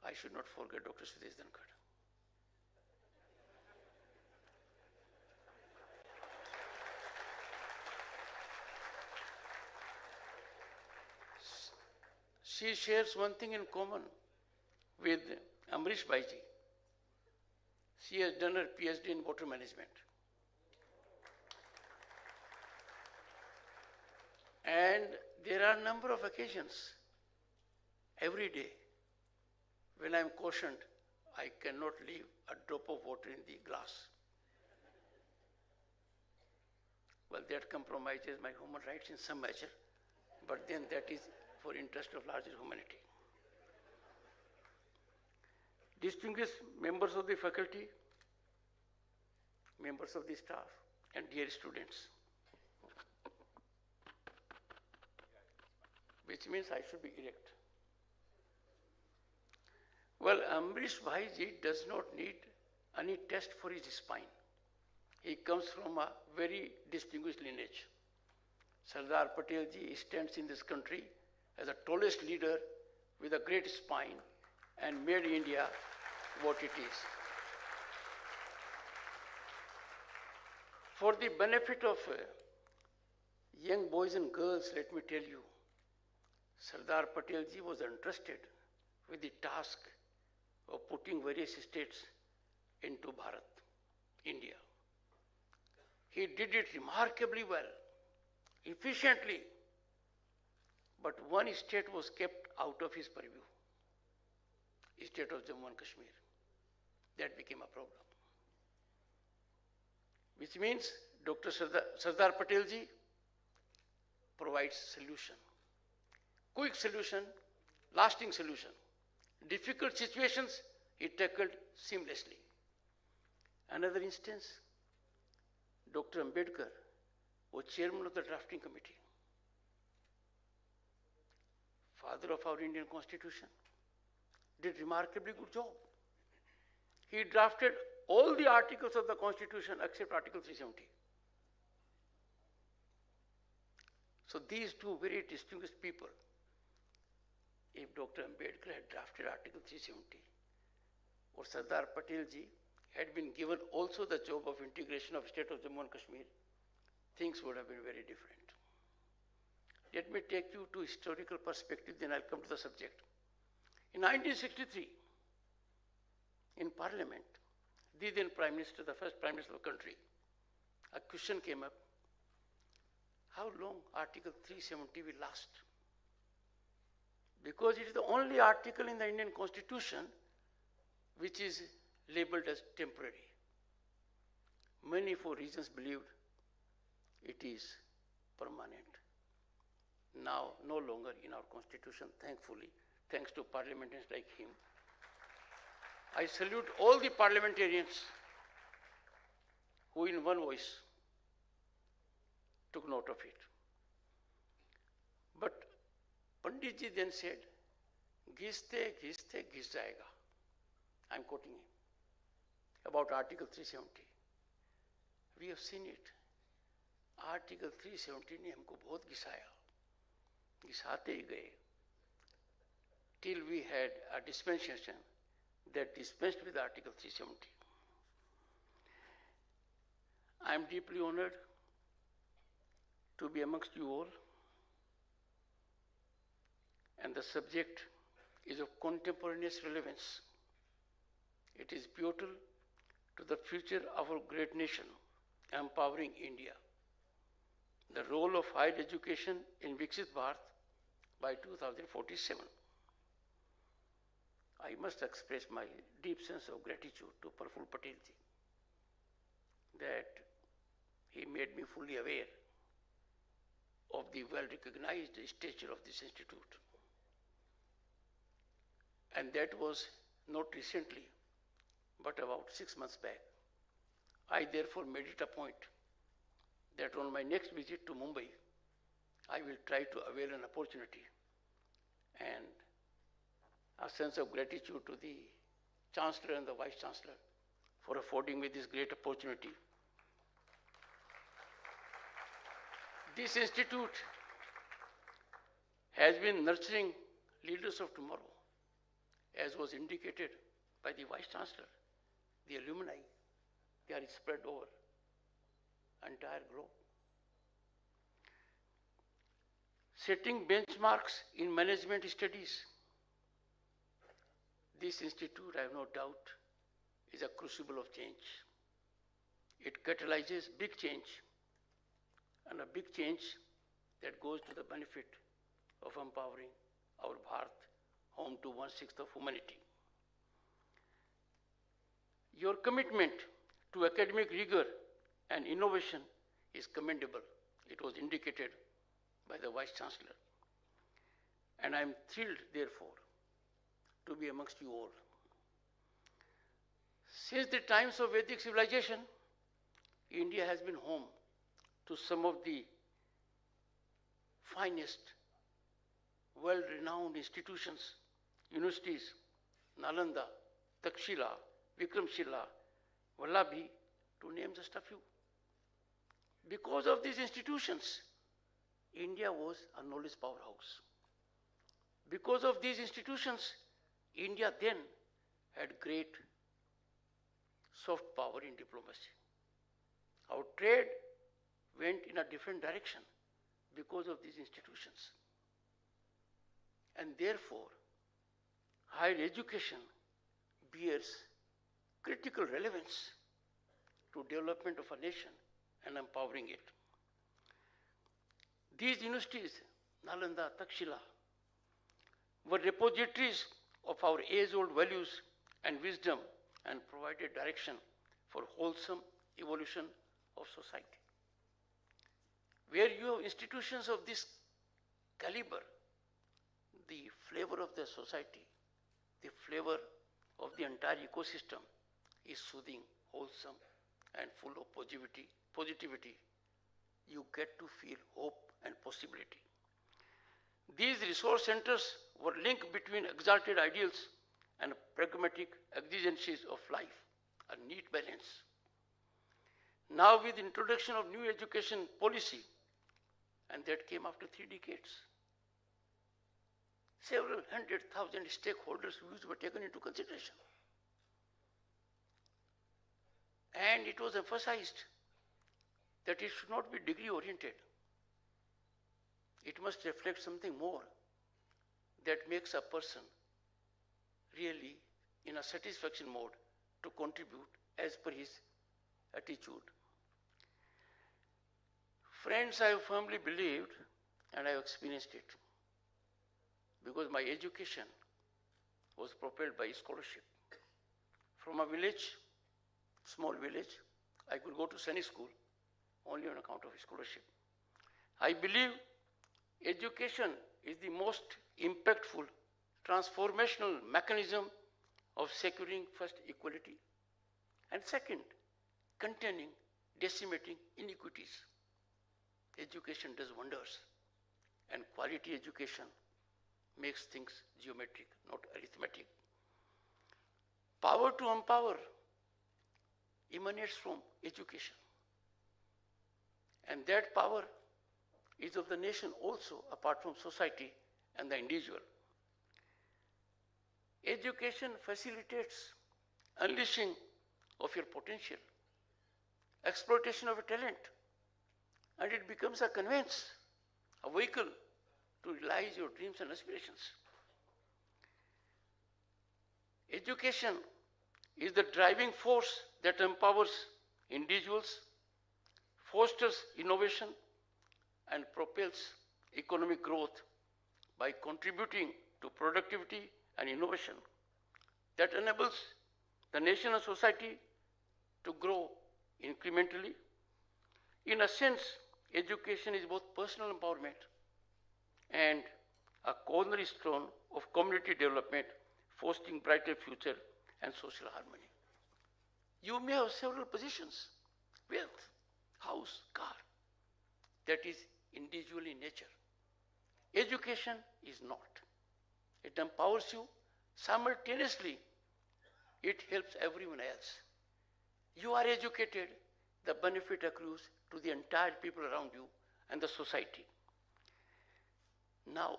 S10: I should not forget Dr. Sudesh Dhankar. She shares one thing in common with Amrish Bhaiji. She has done her PhD in water management. And there are a number of occasions every day when I am cautioned I cannot leave a drop of water in the glass. Well, that compromises my human rights in some measure, but then that is for interest of larger humanity. Distinguished members of the faculty, members of the staff, and dear students, which means I should be erect. Well, Amrish Bhaiji does not need any test for his spine. He comes from a very distinguished lineage. Sardar Patel ji stands in this country as the tallest leader with a great spine and made India what it is. For the benefit of young boys and girls, let me tell you, Sardar Patel ji was entrusted with the task of putting various states into Bharat, India. He did it remarkably well, efficiently, but one state was kept out of his purview, the state of Jammu and Kashmir. That became a problem. Which means Dr. Sardar Patel ji provides solution. Quick solution, lasting solution. Difficult situations, he tackled seamlessly. Another instance, Dr. Ambedkar was chairman of the drafting committee, father of our Indian Constitution, did remarkably good job. He drafted all the articles of the Constitution except Article 370. So these two very distinguished people, if Dr. Ambedkar had drafted Article 370, or Sardar Patel ji had been given also the job of integration of state of Jammu and Kashmir, things would have been very different. Let me take you to historical perspective, then I'll come to the subject. In 1963, in Parliament, the then Prime Minister, the first Prime Minister of the country, a question came up, how long Article 370 will last? Because it is the only article in the Indian Constitution which is labeled as temporary. Many for reasons believed it is permanent. Now, no longer in our Constitution, thankfully, thanks to parliamentarians like him. I salute all the parliamentarians who in one voice took note of it. But Pandit ji then said, "Ghiste, ghiste, ghis jayega." I'm quoting him about Article 370. We have seen it. Article 370 ने हमको बहुत घिसाया, घिसाते ही गए, till we had a dispensation that dispensed with Article 370. I am deeply honored to be amongst you all, and the subject is of contemporaneous relevance. It is pivotal to the future of our great nation, empowering India. The role of higher education in Viksit Bharat by 2047. I must express my deep sense of gratitude to Praful Patel ji that he made me fully aware of the well-recognized stature of this institute. And that was not recently, but about 6 months back. I therefore made it a point that on my next visit to Mumbai, I will try to avail an opportunity and a sense of gratitude to the Chancellor and the Vice Chancellor for affording me this great opportunity This institute has been nurturing leaders of tomorrow, as was indicated by the Vice Chancellor. The alumni, they are spread over entire globe. Setting benchmarks in management studies. This institute, I have no doubt, is a crucible of change. It catalyzes big change, and a big change that goes to the benefit of empowering our Bharat, home to 1/6 of humanity. Your commitment to academic rigor and innovation is commendable. It was indicated by the Vice Chancellor. And I am thrilled, therefore, to be amongst you all. Since the times of Vedic civilization, India has been home to some of the finest, well-renowned institutions, universities, Nalanda, Takshila, Vikramshila, Vallabhi, to name just a few. Because of these institutions, India was a knowledge powerhouse. Because of these institutions, India then had great soft power in diplomacy. Our trade went in a different direction because of these institutions. And therefore, higher education bears critical relevance to development of a nation and empowering it. These universities, Nalanda, Takshila, were repositories of our age-old values and wisdom and provided direction for wholesome evolution of society. Where you have institutions of this caliber, the flavor of the society, the flavor of the entire ecosystem is soothing, wholesome, and full of positivity. You get to feel hope and possibility. These resource centers were linked between exalted ideals and pragmatic exigencies of life, a neat balance. Now with the introduction of new education policy, and that came after 3 decades, several 100,000 stakeholders' views were taken into consideration. And it was emphasized that it should not be degree-oriented. It must reflect something more that makes a person really in a satisfaction mode to contribute as per his attitude. Friends, I have firmly believed, and I have experienced it, because my education was propelled by scholarship. From a village, small village, I could go to Sunny school only on account of scholarship. I believe education is the most impactful transformational mechanism of securing first equality and second, containing, decimating inequities. Education does wonders, and quality education makes things geometric, not arithmetic. Power to empower emanates from education. And that power is of the nation also, apart from society and the individual. Education facilitates unleashing of your potential, exploitation of your talent, and it becomes a conveyance, a vehicle to realize your dreams and aspirations. Education is the driving force that empowers individuals, fosters innovation, and propels economic growth by contributing to productivity and innovation that enables the nation and society to grow incrementally. In a sense, education is both personal empowerment and a cornerstone of community development, fostering brighter future and social harmony. You may have several positions, wealth, house, car, that is individual in nature. Education is not. It empowers you. Simultaneously, it helps everyone else. You are educated, the benefit accrues to the entire people around you, and the society. Now,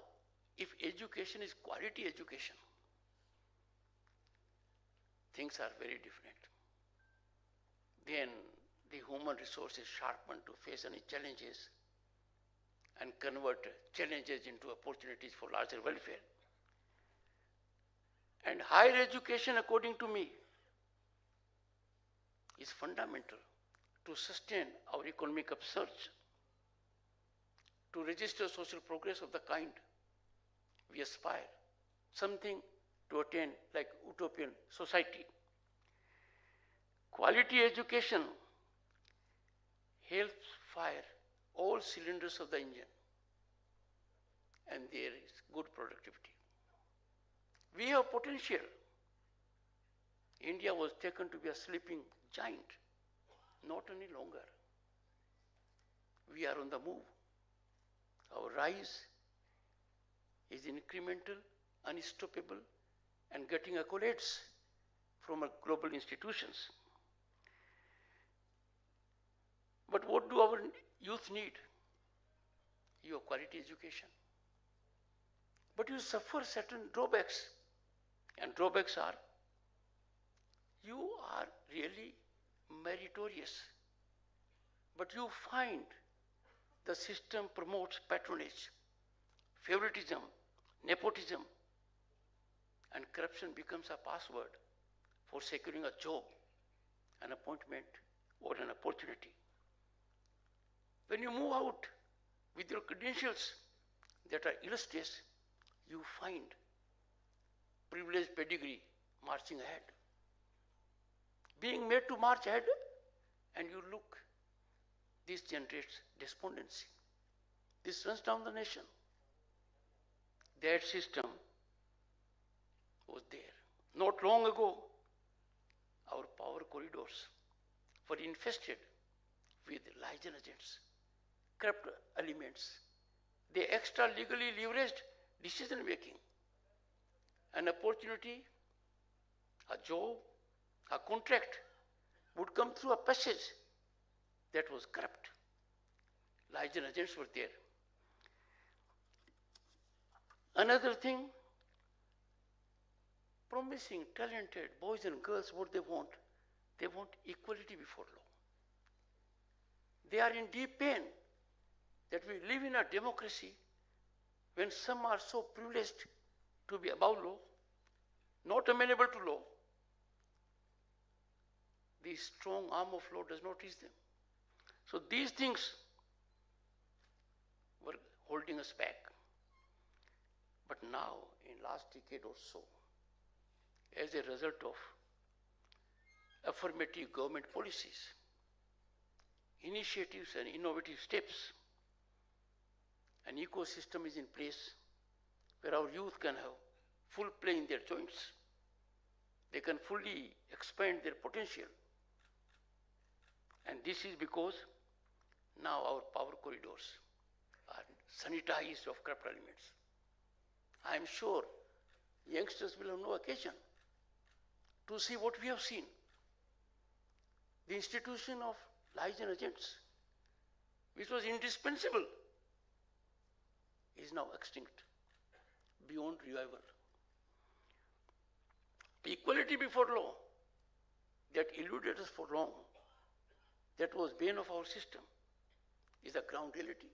S10: if education is quality education, things are very different. Then the human resource is sharpened to face any challenges and convert challenges into opportunities for larger welfare. And higher education, according to me, is fundamental to sustain our economic upsurge, to register social progress of the kind we aspire, something to attain like utopian society. Quality education helps fire all cylinders of the engine, and there is good productivity. We have potential. India was taken to be a sleeping giant, not any longer. We are on the move. Our rise is incremental, unstoppable, and getting accolades from our global institutions. But what do our youth need? Your quality education. But you suffer certain drawbacks, and drawbacks are, you are really meritorious, but you find the system promotes patronage, favoritism, nepotism, and corruption becomes a password for securing a job, an appointment, or an opportunity. When you move out with your credentials that are illustrious, you find privileged pedigree marching ahead. Being made to march ahead, and you look, this generates despondency. This runs down the nation. That system was there. Not long ago, our power corridors were infested with liaison agents, corrupt elements. They extra legally leveraged decision making. An opportunity, a job, a contract would come through a passage that was corrupt. Liaison agents were there. Another thing, promising talented boys and girls what they want equality before law. They are in deep pain that we live in a democracy when some are so privileged to be above law, not amenable to law. The strong arm of law does not reach them. So these things were holding us back. But now, in last decade or so, as a result of affirmative government policies, initiatives and innovative steps, an ecosystem is in place where our youth can have full play in their joints. They can fully expand their potential. And this is because now our power corridors are sanitized of corrupt elements. I am sure youngsters will have no occasion to see what we have seen. The institution of liaison agents, which was indispensable, is now extinct, beyond revival. Equality before law, that eluded us for long, that was bane of our system, is a ground reality.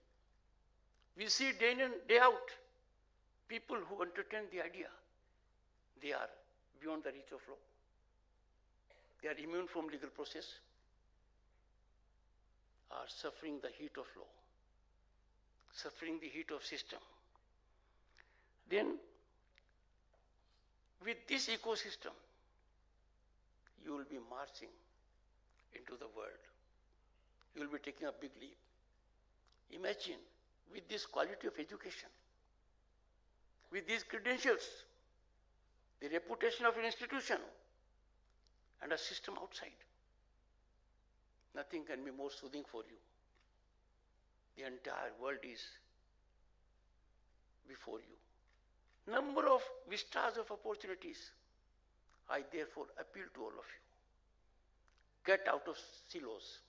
S10: We see day in and day out people who entertain the idea they are beyond the reach of law. They are immune from legal process, are suffering the heat of law, suffering the heat of system. Then, with this ecosystem, you will be marching into the world. You will be taking a big leap. Imagine, with this quality of education, with these credentials, the reputation of an institution, and a system outside, nothing can be more soothing for you. The entire world is before you. Number of vistas of opportunities. I therefore appeal to all of you. Get out of silos.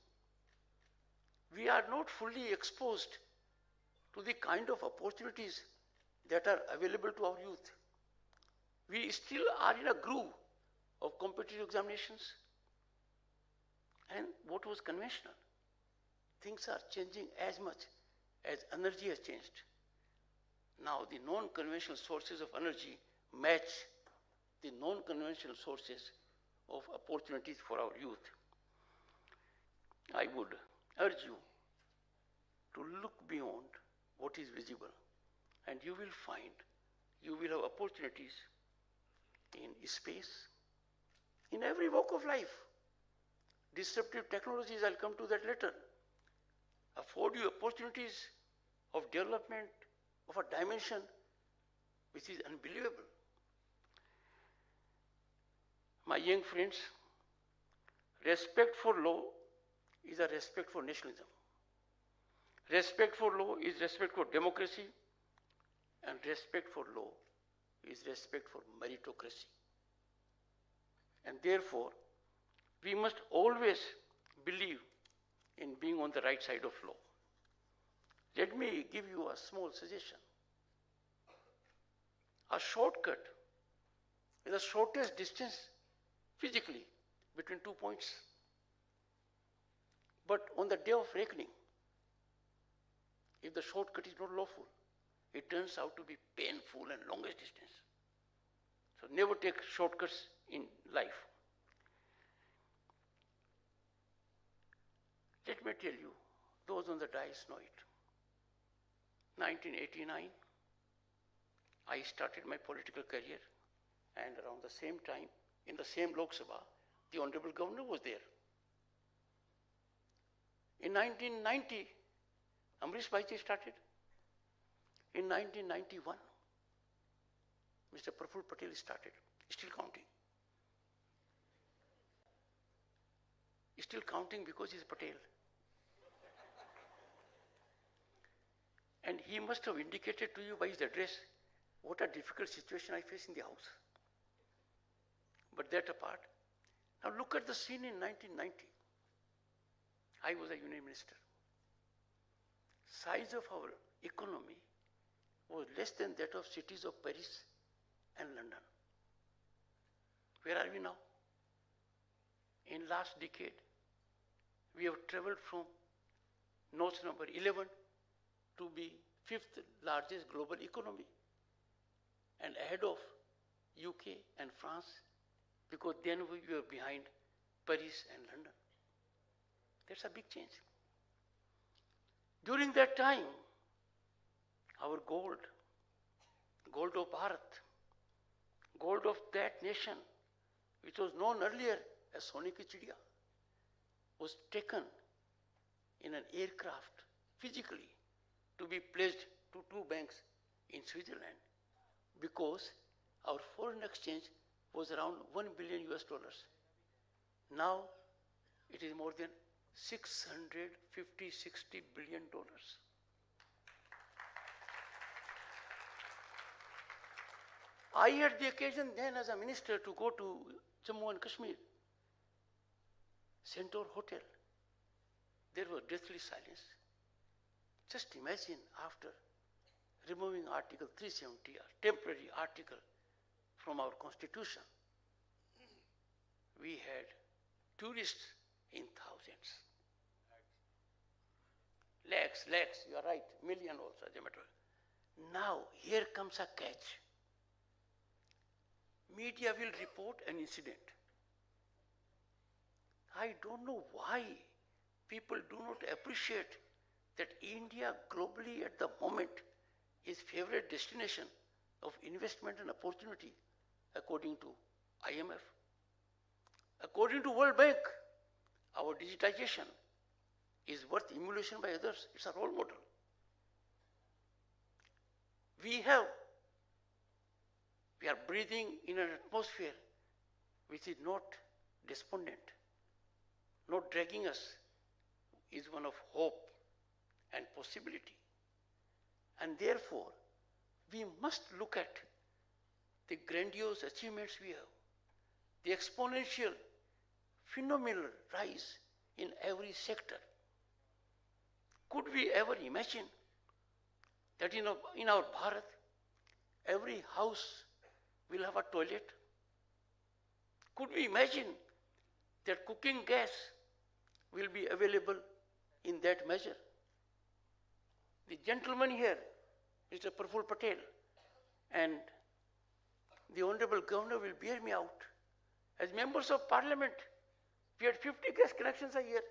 S10: We are not fully exposed to the kind of opportunities that are available to our youth. We still are in a groove of competitive examinations. And what was conventional? Things are changing as much as energy has changed. Now the non-conventional sources of energy match the non-conventional sources of opportunities for our youth. I would urge you to look beyond what is visible, and you will find you will have opportunities in space, in every walk of life. Disruptive technologies, I'll come to that later, afford you opportunities of development of a dimension which is unbelievable. My young friends, respect for law is a respect for nationalism. Respect for law is respect for democracy, and respect for law is respect for meritocracy. And therefore, we must always believe in being on the right side of law. Let me give you a small suggestion. A shortcut is the shortest distance physically between 2 points. But on the day of reckoning, if the shortcut is not lawful, it turns out to be painful and longest distance. So never take shortcuts in life. Let me tell you, those on the dais know it. 1989, I started my political career, and around the same time, in the same Lok Sabha, the Honorable Governor was there. In 1990, Amrish Bhaiji started. In 1991, Mr. Praful Patel started, still counting. Still counting because he's Patel. And he must have indicated to you by his address what a difficult situation I face in the House. But that apart, now look at the scene in 1990. I was a Union Minister. Size of our economy was less than that of cities of Paris and London. Where are we now? In last decade, we have traveled from notch number 11 to be 5th largest global economy, and ahead of UK and France, because then we were behind Paris and London. That's a big change. During that time, our gold of Bharat, gold of that nation, which was known earlier as Sone Ki Chidiya, was taken in an aircraft physically to be pledged to 2 banks in Switzerland, because our foreign exchange was around $1 billion. Now it is more than 650-60 billion dollars. I had the occasion then as a minister to go to Jammu and Kashmir, Centaur Hotel. There was deathly silence. Just imagine, after removing Article 370, a temporary article from our constitution, we had tourists in thousands. Lakhs, you are right, million also as a matter. Now, here comes a catch. Media will report an incident. I don't know why people do not appreciate that India globally at the moment is favorite destination of investment and opportunity according to IMF. According to World Bank, our digitization is worth emulation by others. It's a role model. We are breathing in an atmosphere which is not despondent, not dragging us, is one of hope and possibility. And therefore, we must look at the grandiose achievements we have, the exponential, phenomenal rise in every sector. Could we ever imagine that in our Bharat, every house will have a toilet? Could we imagine that cooking gas will be available in that measure? The gentleman here, Mr. Praful Patel, and the Honorable Governor will bear me out. As members of Parliament, we had 50 gas connections a year.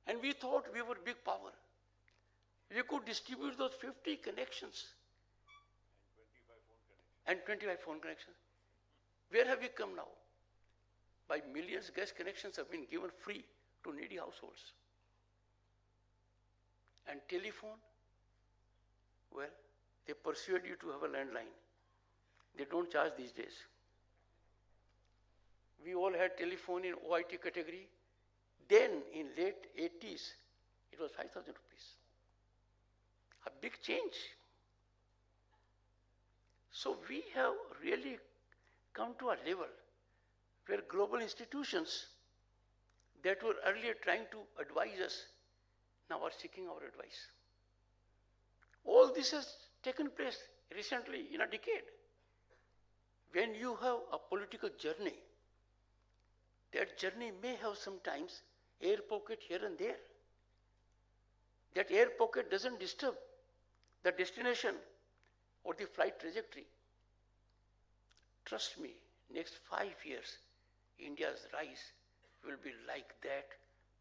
S10: And we thought we were big power. We could distribute those 50 connections and 25 phone connections. Where have we come now? By millions, gas connections have been given free to needy households. And telephone, well, they persuade you to have a landline. They don't charge these days. We all had telephone in OIT category. Then, in late 80s, it was 5,000 rupees. A big change. So we have really come to a level where global institutions that were earlier trying to advise us now are seeking our advice. All this has taken place recently in a decade. When you have a political journey, that journey may have sometimes air pocket here and there. That air pocket doesn't disturb the destination or the flight trajectory. Trust me, next 5 years, India's rise will be like that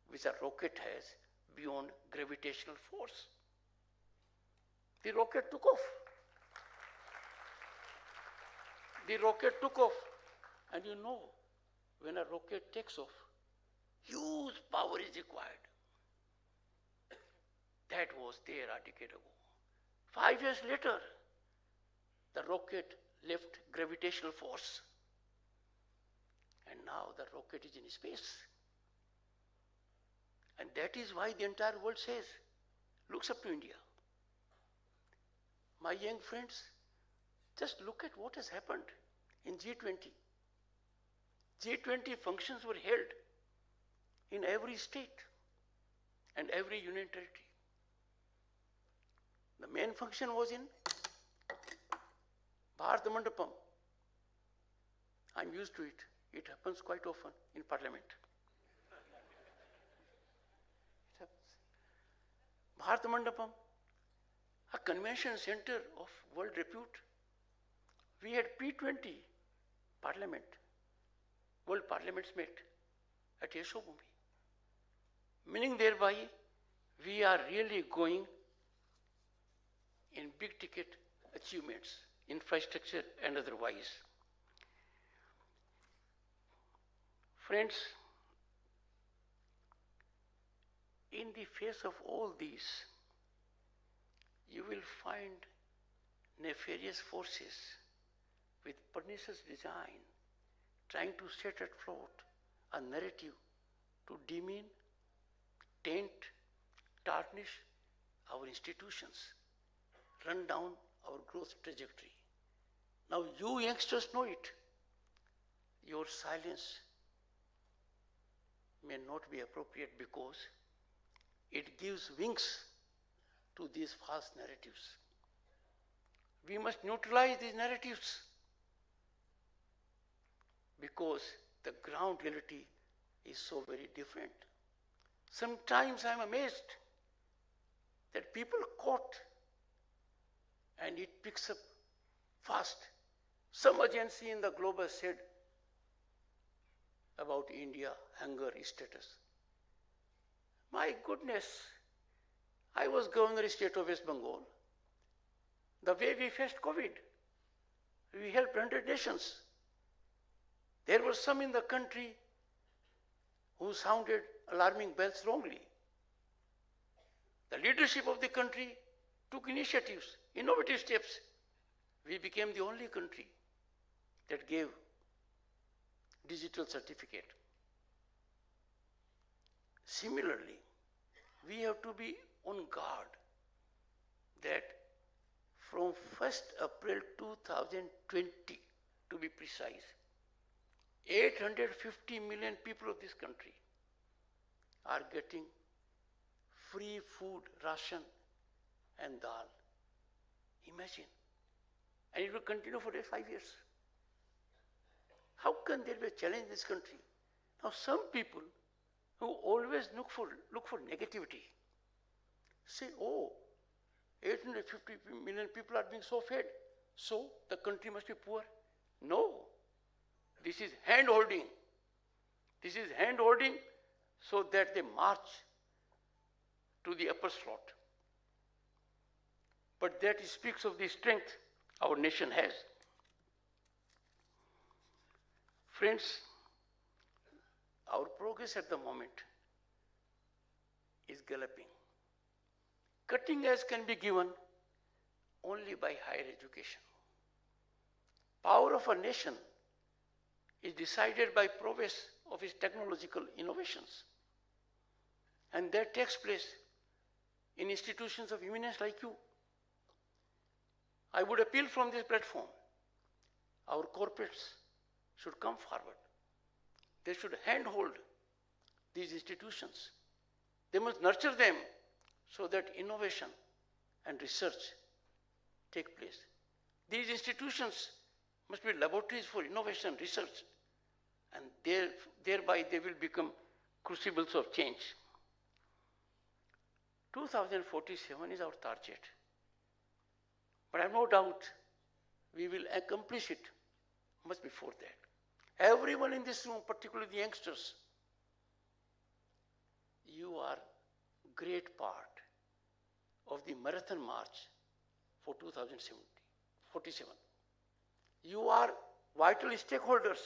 S10: which a rocket has beyond gravitational force. The rocket took off. The rocket took off. And you know, when a rocket takes off, huge power is required. That was there a decade ago. 5 years later, the rocket left gravitational force. And now the rocket is in space. And that is why the entire world says, looks up to India. My young friends, just look at what has happened in G20. G20 functions were held in every state and every union territory. The main function was in Bharat Mandapam. I'm used to it. It happens quite often in Parliament. It happens. Bharat Mandapam, a convention center of world repute. We had P20 Parliament. World Parliaments met at Yeshobhumi. Meaning thereby, we are really going in big ticket achievements, infrastructure and otherwise. Friends, in the face of all these, you will find nefarious forces with pernicious design trying to set afloat a narrative to demean, taint, tarnish our institutions, run down our growth trajectory. Now you youngsters know it. Your silence may not be appropriate because it gives wings to these false narratives. We must neutralize these narratives because the ground reality is so very different. Sometimes I'm amazed that people caught and it picks up fast. Some agency in the globe has said about India hunger status. My goodness, I was Governor State of West Bengal. The way we faced COVID, we helped 100 nations. There were some in the country who sounded alarming bells wrongly. The leadership of the country took initiatives, innovative steps. We became the only country that gave digital certificate. Similarly, we have to be on guard that from 1st April 2020, to be precise, 850 million people of this country are getting free food, ration and dal Imagine. And it will continue for the 5 years. How can there be a challenge in this country? Now some people who always look for negativity say, oh, 850 million people are being so fed, so the country must be poor. No, this is hand-holding. This is hand-holding so that they march to the upper slot. But that speaks of the strength our nation has. Friends, our progress at the moment is galloping. Cutting edge can be given only by higher education. Power of a nation is decided by progress of its technological innovations. And that takes place in institutions of eminence like you. I would appeal from this platform, our corporates should come forward. They should handhold these institutions. They must nurture them so that innovation and research take place. These institutions must be laboratories for innovation and research, and thereby they will become crucibles of change. 2047 is our target. But I have no doubt we will accomplish it much before that. Everyone in this room, particularly the youngsters, you are great part of the marathon march for 2047. You are vital stakeholders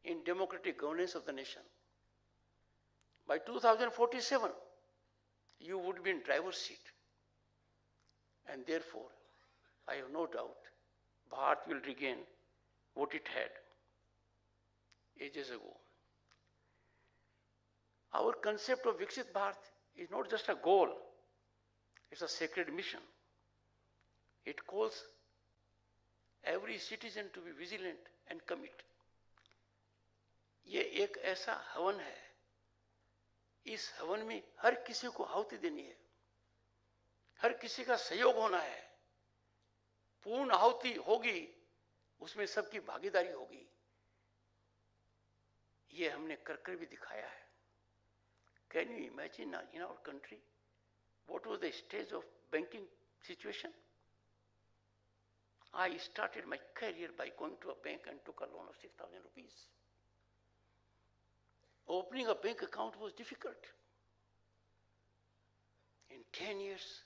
S10: in democratic governance of the nation. By 2047, you would be in driver's seat. And therefore, I have no doubt Bharat will regain what it had ages ago. Our concept of Viksit Bharat is not just a goal, it's a sacred mission. It calls every citizen to be vigilant and commit. ये एक ऐसा हवन है, इस हवन में हर किसी को आहुति देनी है, हर किसी का सहयोग होना है, पूर्ण आहुति होगी, उसमें सबकी भागीदारी होगी. ये हमने कर भी दिखाया है. Can you imagine in our country what was the stage of banking situation? I started my career by going to a bank and took a loan of 6,000 rupees. Opening a bank account was difficult. In 10 years,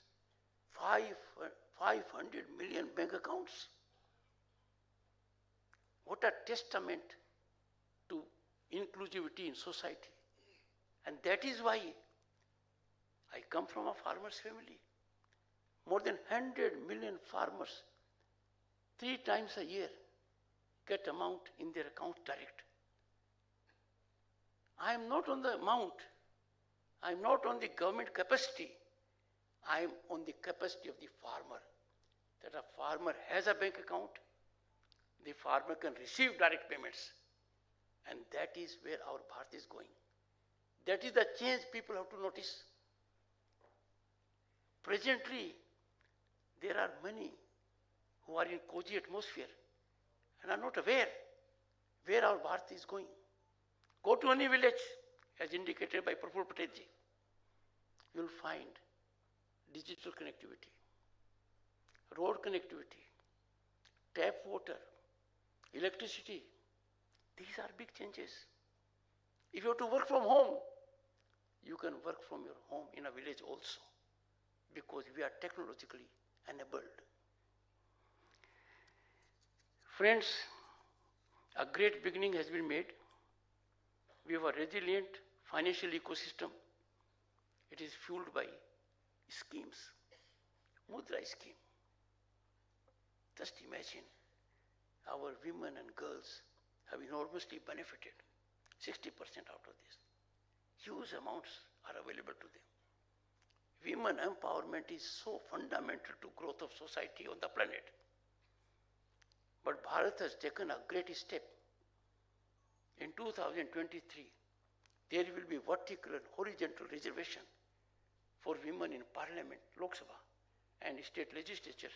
S10: 500 million bank accounts. What a testament to inclusivity in society. And that is why I come from a farmer's family. More than 100 million farmers, 3 times a year, get amount in their account direct. I am not on the amount. I am not on the government capacity. I am on the capacity of the farmer. That a farmer has a bank account, the farmer can receive direct payments. And that is where our Bharat is going. That is the change people have to notice. Presently, there are many who are in cozy atmosphere and are not aware where our Bharat is going. Go to any village, as indicated by Praful Patelji. You will find digital connectivity, road connectivity, tap water, electricity. These are big changes. If you have to work from home, you can work from your home in a village also, because we are technologically enabled. Friends, a great beginning has been made. We have a resilient financial ecosystem. It is fueled by schemes. Mudra scheme. Just imagine, our women and girls have enormously benefited. 60% out of this. Huge amounts are available to them. Women empowerment is so fundamental to growth of society on the planet. But Bharat has taken a great step. In 2023, there will be vertical and horizontal reservation for women in Parliament, Lok Sabha, and state legislatures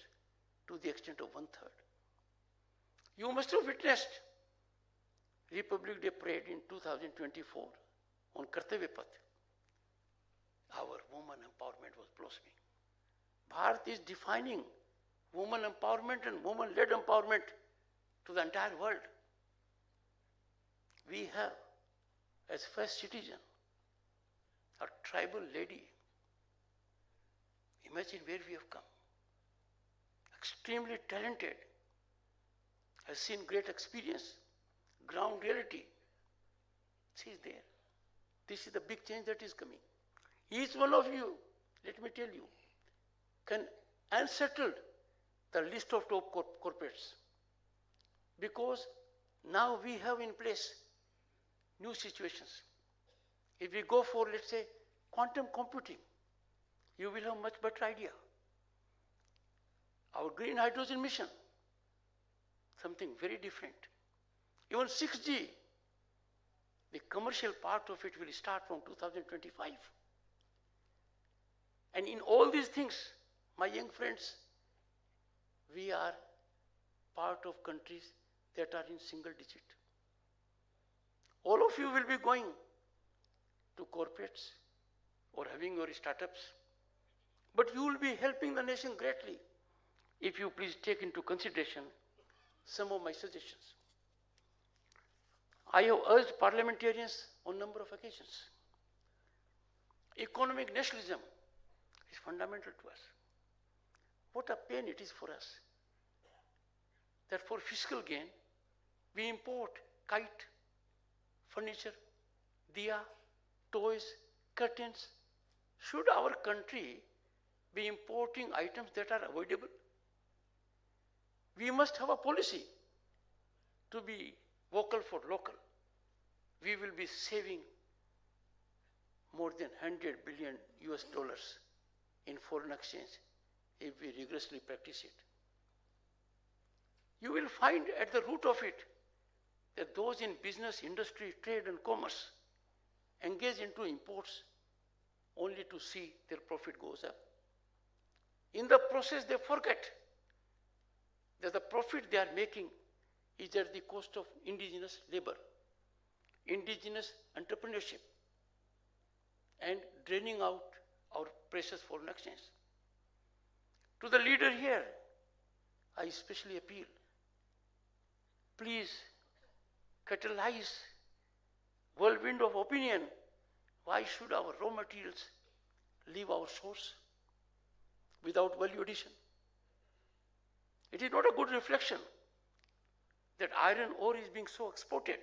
S10: to the extent of 1/3. You must have witnessed Republic Day parade in 2024 on Kartavya Path. Our woman empowerment was blossoming. Bharat is defining woman empowerment and woman-led empowerment to the entire world. We have, as first citizen, a tribal lady. Imagine where we have come. Extremely talented, has seen great experience, ground reality. She is there. This is the big change that is coming. Each one of you, let me tell you, can unsettle the list of top corporates, because now we have in place new situations. If we go for, let's say, quantum computing, you will have much better idea. Our green hydrogen mission, something very different. Even 6G, the commercial part of it will start from 2025. And in all these things, my young friends, we are part of countries that are in single digit. All of you will be going to corporates or having your startups, but you will be helping the nation greatly if you please take into consideration some of my suggestions. I have urged parliamentarians on a number of occasions. Economic nationalism is fundamental to us. What a pain it is for us that for fiscal gain, we import kite, furniture, diya, toys, curtains. Should our country be importing items that are avoidable? We must have a policy to be vocal for local. We will be saving more than $100 billion in foreign exchange if we rigorously practice it. You will find at the root of it that those in business, industry, trade and commerce engage into imports only to see their profit goes up. In the process, they forget that the profit they are making is at the cost of indigenous labor, indigenous entrepreneurship, and draining out our precious foreign exchange. To the leader here, I especially appeal, please catalyze whirlwind of opinion. Why should our raw materials leave our source without value addition? It is not a good reflection that iron ore is being so exported.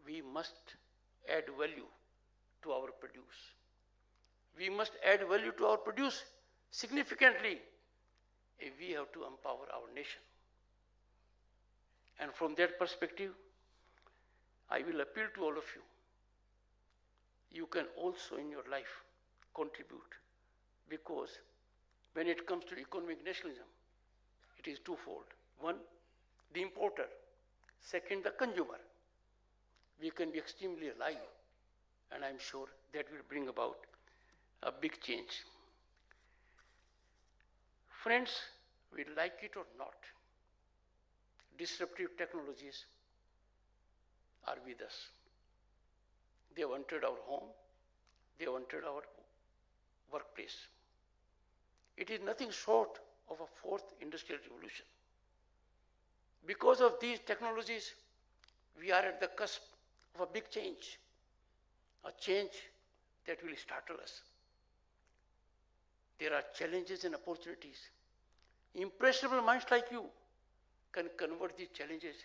S10: We must add value to our produce. We must add value to our produce significantly if we have to empower our nation. And from that perspective, I will appeal to all of you. You can also in your life contribute, because when it comes to economic nationalism, it is twofold. One, the importer. Second, the consumer. We can be extremely alive, and I'm sure that will bring about a big change. Friends, we like it or not, disruptive technologies are with us. They have entered our home, they have entered our workplace. It is nothing short of a fourth industrial revolution. Because of these technologies, we are at the cusp of a big change, a change that will startle us. There are challenges and opportunities. Impressionable minds like you can convert these challenges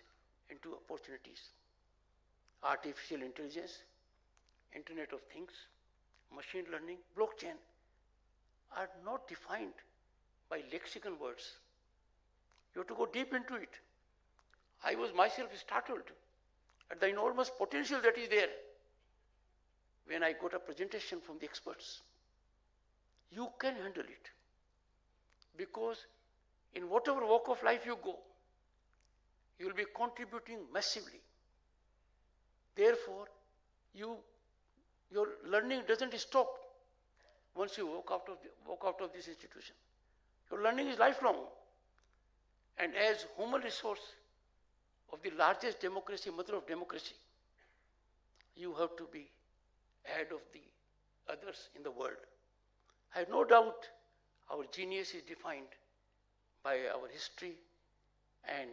S10: into opportunities. Artificial intelligence, Internet of Things, machine learning, blockchain are not defined by lexicon words. You have to go deep into it. I was myself startled at the enormous potential that is there when I got a presentation from the experts. You can handle it, because in whatever walk of life you go, you will be contributing massively. Therefore, your learning doesn't stop once you walk out of this institution. So learning is lifelong. And as human resource of the largest democracy, mother of democracy, you have to be ahead of the others in the world. I have no doubt our genius is defined by our history and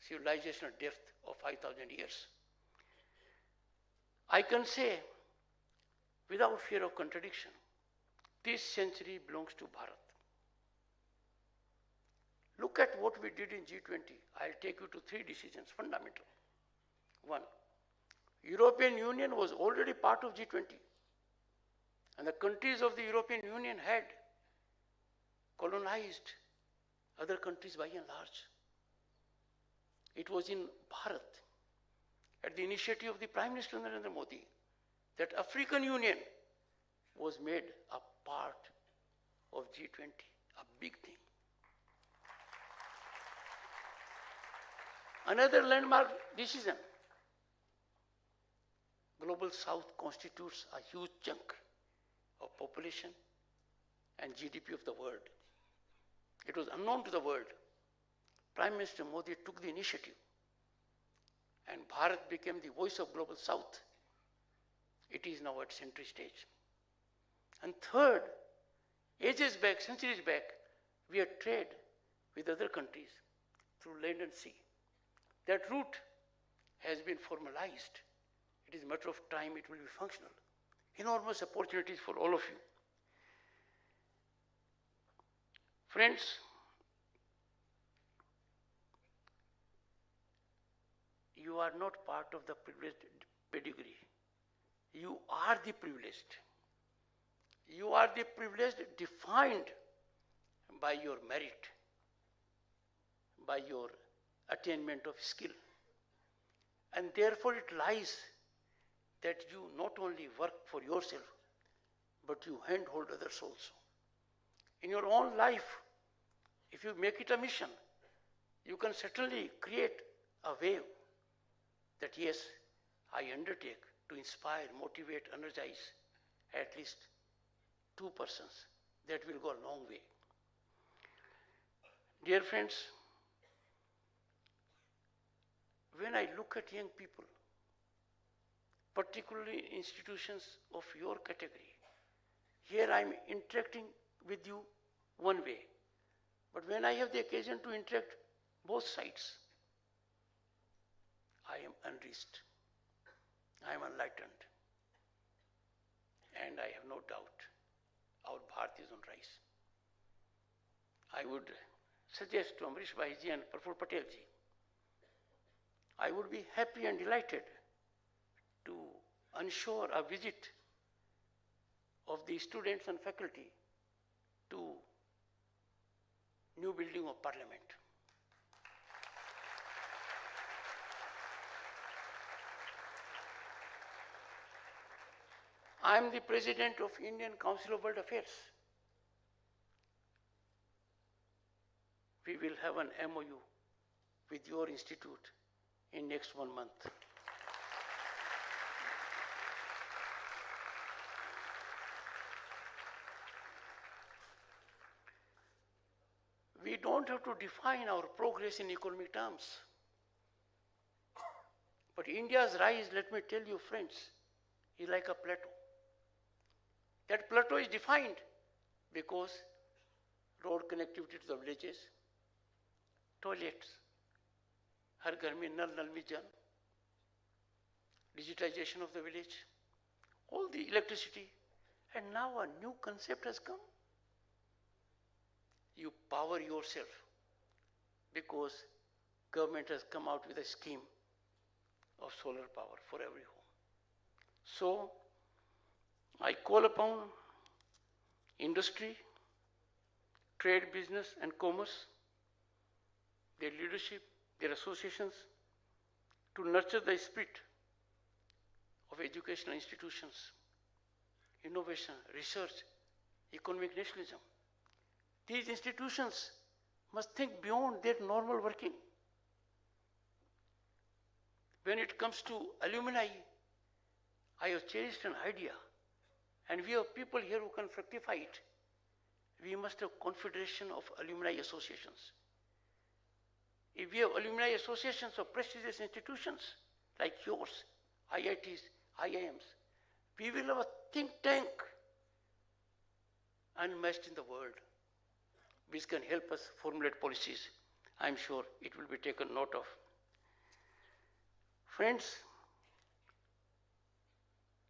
S10: civilizational depth of 5,000 years. I can say, without fear of contradiction, this century belongs to Bharat. Look at what we did in G20. I'll take you to 3 decisions, fundamental. 1, European Union was already part of G20. And the countries of the European Union had colonized other countries by and large. It was in Bharat, at the initiative of the Prime Minister Narendra Modi, that African Union was made a part of G20, a big thing. Another landmark decision. Global South constitutes a huge chunk of population and GDP of the world. It was unknown to the world. Prime Minister Modi took the initiative and Bharat became the voice of Global South. It is now at century stage. And third, ages back, centuries back, we had trade with other countries through land and sea. That route has been formalized. It is a matter of time it will be functional. Enormous opportunities for all of you. Friends, you are not part of the privileged pedigree. You are the privileged. You are the privileged defined by your merit, by your attainment of skill. And therefore it lies that you not only work for yourself, but you handhold others also. In your own life, if you make it a mission, you can certainly create a wave that yes, I undertake to inspire, motivate, energize at least 2 persons. That will go a long way. Dear friends, when I look at young people, particularly institutions of your category, here I am interacting with you one way. But when I have the occasion to interact both sides, I am unreached. I am enlightened. And I have no doubt our Bharat is on rise. I would suggest to Amrish Bhaiji and Praful Patel ji, I would be happy and delighted to ensure a visit of the students and faculty to new building of Parliament. I am the President of Indian Council of World Affairs. We will have an MOU with your institute in next 1 month. We don't have to define our progress in economic terms. But India's rise, let me tell you friends, is like a plateau. That plateau is defined because road connectivity to the villages, toilets, har ghar mein nal mein jal, digitization of the village, all the electricity, and now a new concept has come. You power yourself because government has come out with a scheme of solar power for every home. So, I call upon industry, trade, business and commerce, their leadership, their associations, to nurture the spirit of educational institutions, innovation, research, economic nationalism. These institutions must think beyond their normal working. When it comes to alumni, I have cherished an idea, and we have people here who can fructify it. we must have confederation of alumni associations. If we have alumni associations of prestigious institutions like yours, IITs, IIMs, we will have a think tank unmatched in the world, which can help us formulate policies. I'm sure it will be taken note of. Friends,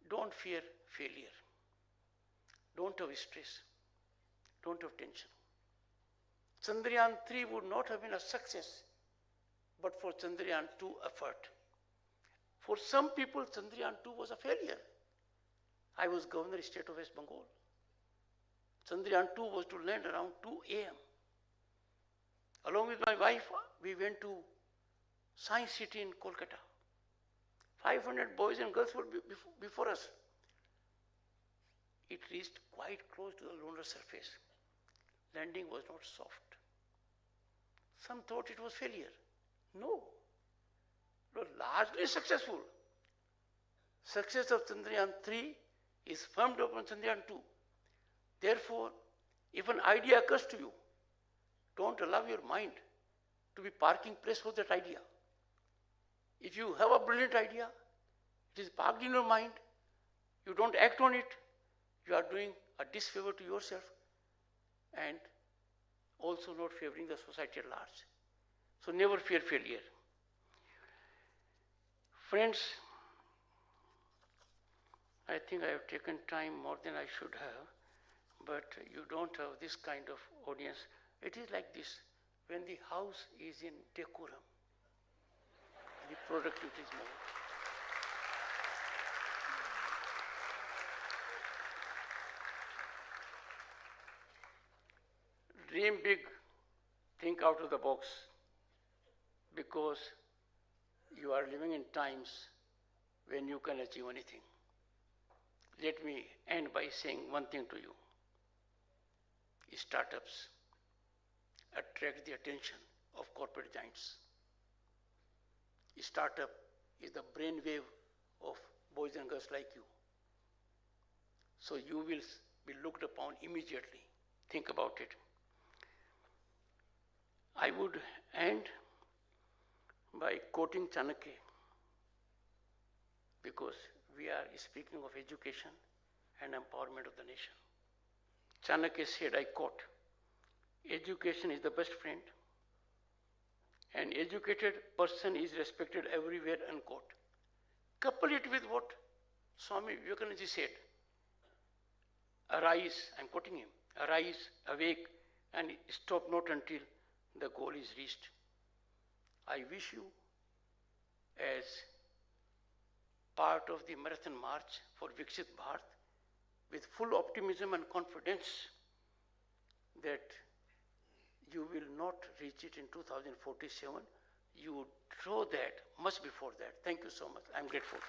S10: don't fear failure. Don't have stress. Don't have tension. Chandrayaan 3 would not have been a success but for Chandrayaan 2 effort. For some people, Chandrayaan 2 was a failure. I was Governor State of West Bengal. Chandrayaan 2 was to land around 2 a.m. Along with my wife, we went to Science City in Kolkata. 500 boys and girls were before us. It reached quite close to the lunar surface. Landing was not soft. Some thought it was failure. No, it was largely successful. Success of Chandrayaan 3 is firmed up on Chandrayaan 2. Therefore, if an idea occurs to you, don't allow your mind to be parking place for that idea. If you have a brilliant idea, it is parked in your mind, you don't act on it, you are doing a disfavor to yourself and also not favoring the society at large. So never fear failure. Friends, I think I have taken time more than I should have, but you don't have this kind of audience. It is like this, when the house is in decorum, the productivity is more. Dream big, think out of the box, because you are living in times when you can achieve anything. Let me end by saying one thing to you. Startups attract the attention of corporate giants. Startup is the brainwave of boys and girls like you. So you will be looked upon immediately. Think about it. I would end by quoting Chanakya, because we are speaking of education and empowerment of the nation. Chanakya said, I quote, "Education is the best friend. An educated person is respected everywhere," unquote. Couple it with what Swami Vivekananda said, arise, I'm quoting him, arise, awake, and stop not until the goal is reached. I wish you, as part of the marathon march for Viksit Bharat, with full optimism and confidence that you will not reach it in 2047. You would draw that much before that. Thank you so much. I'm grateful.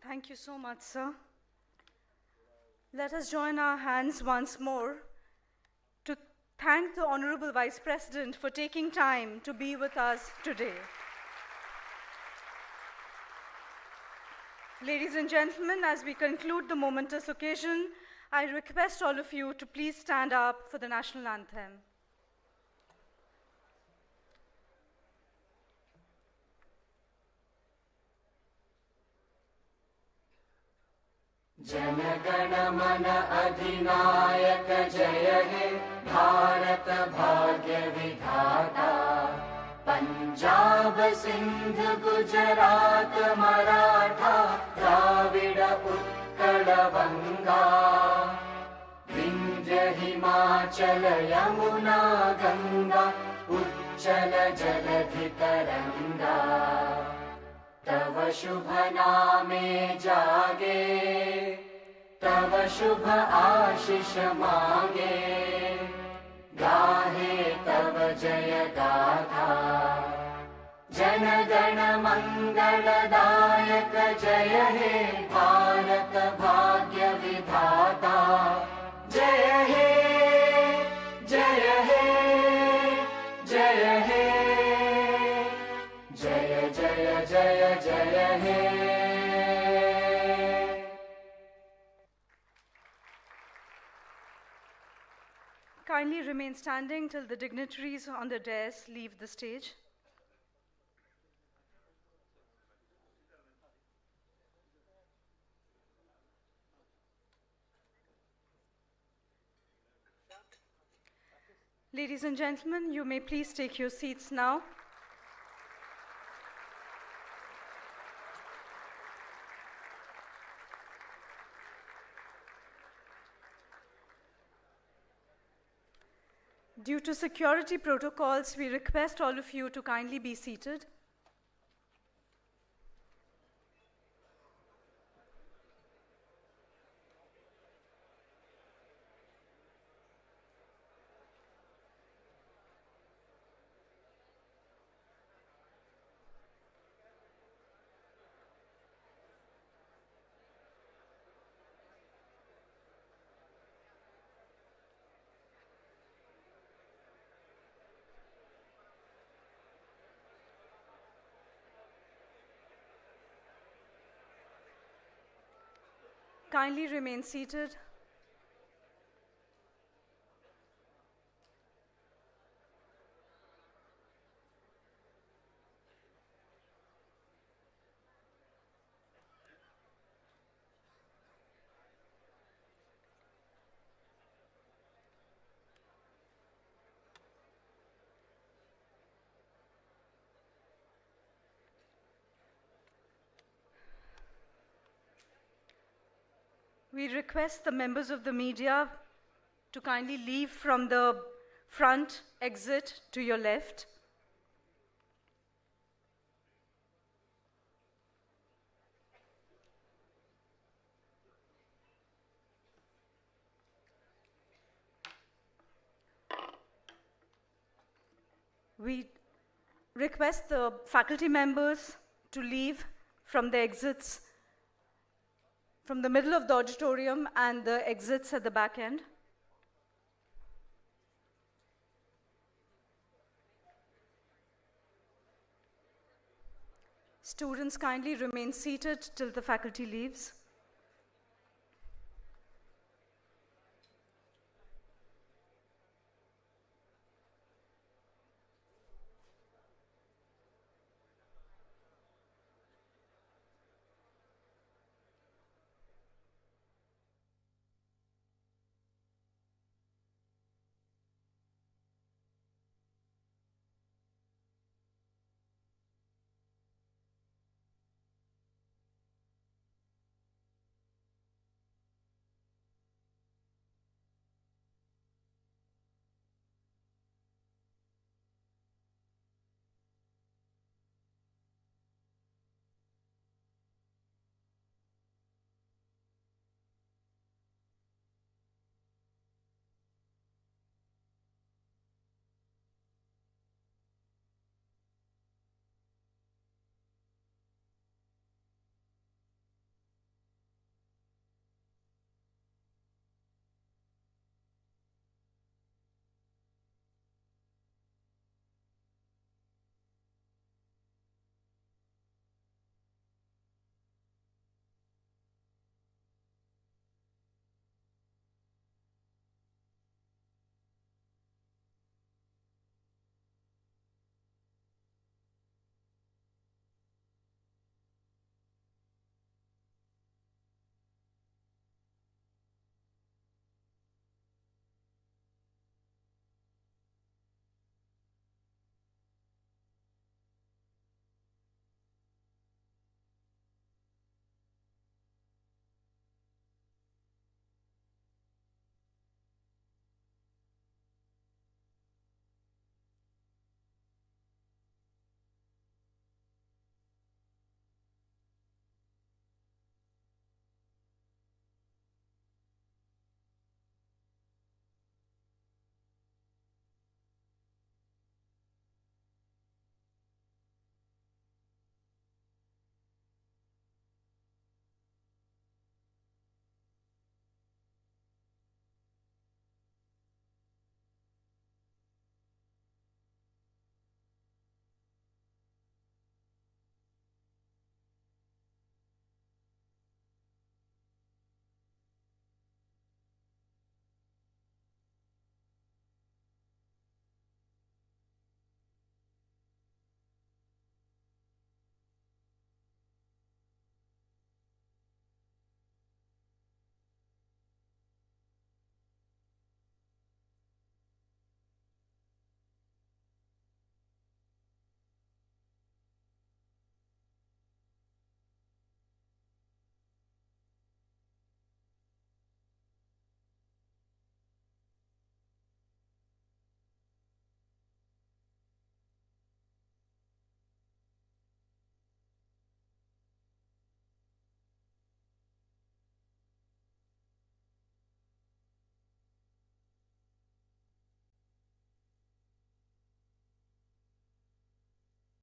S6: Thank you so much, sir. Let us join our hands once more to thank the Honorable Vice President for taking time to be with us today. Ladies and gentlemen, as we conclude the momentous occasion, I request all of you to please stand up for the national anthem.
S7: Jana Gana मन अधिनायक जय हे भारत भाग्य विधाता पंजाब सिंध गुजरात मराठा द्राविड उत्कल बंगा विंध्य हिमाचल यमुना गंगा उच्चल जलधि तरंगा तव शुभ नामे जागे तव शुभ आशीष मांगे गाहे तव जय गाथा जन गण मंगलदायक जय हे भारत भाग्य विधाता जय हे जय हे जय हे
S6: kindly remain standing till the dignitaries on the dais leave the stage. Ladies and gentlemen, you may please take your seats now. Due to security protocols, we request all of you to kindly be seated. Kindly remain seated. We request the members of the media to kindly leave from the front exit to your left. We request the faculty members to leave from the exits from the middle of the auditorium and the exits at the back end. Students, kindly remain seated till the faculty leaves.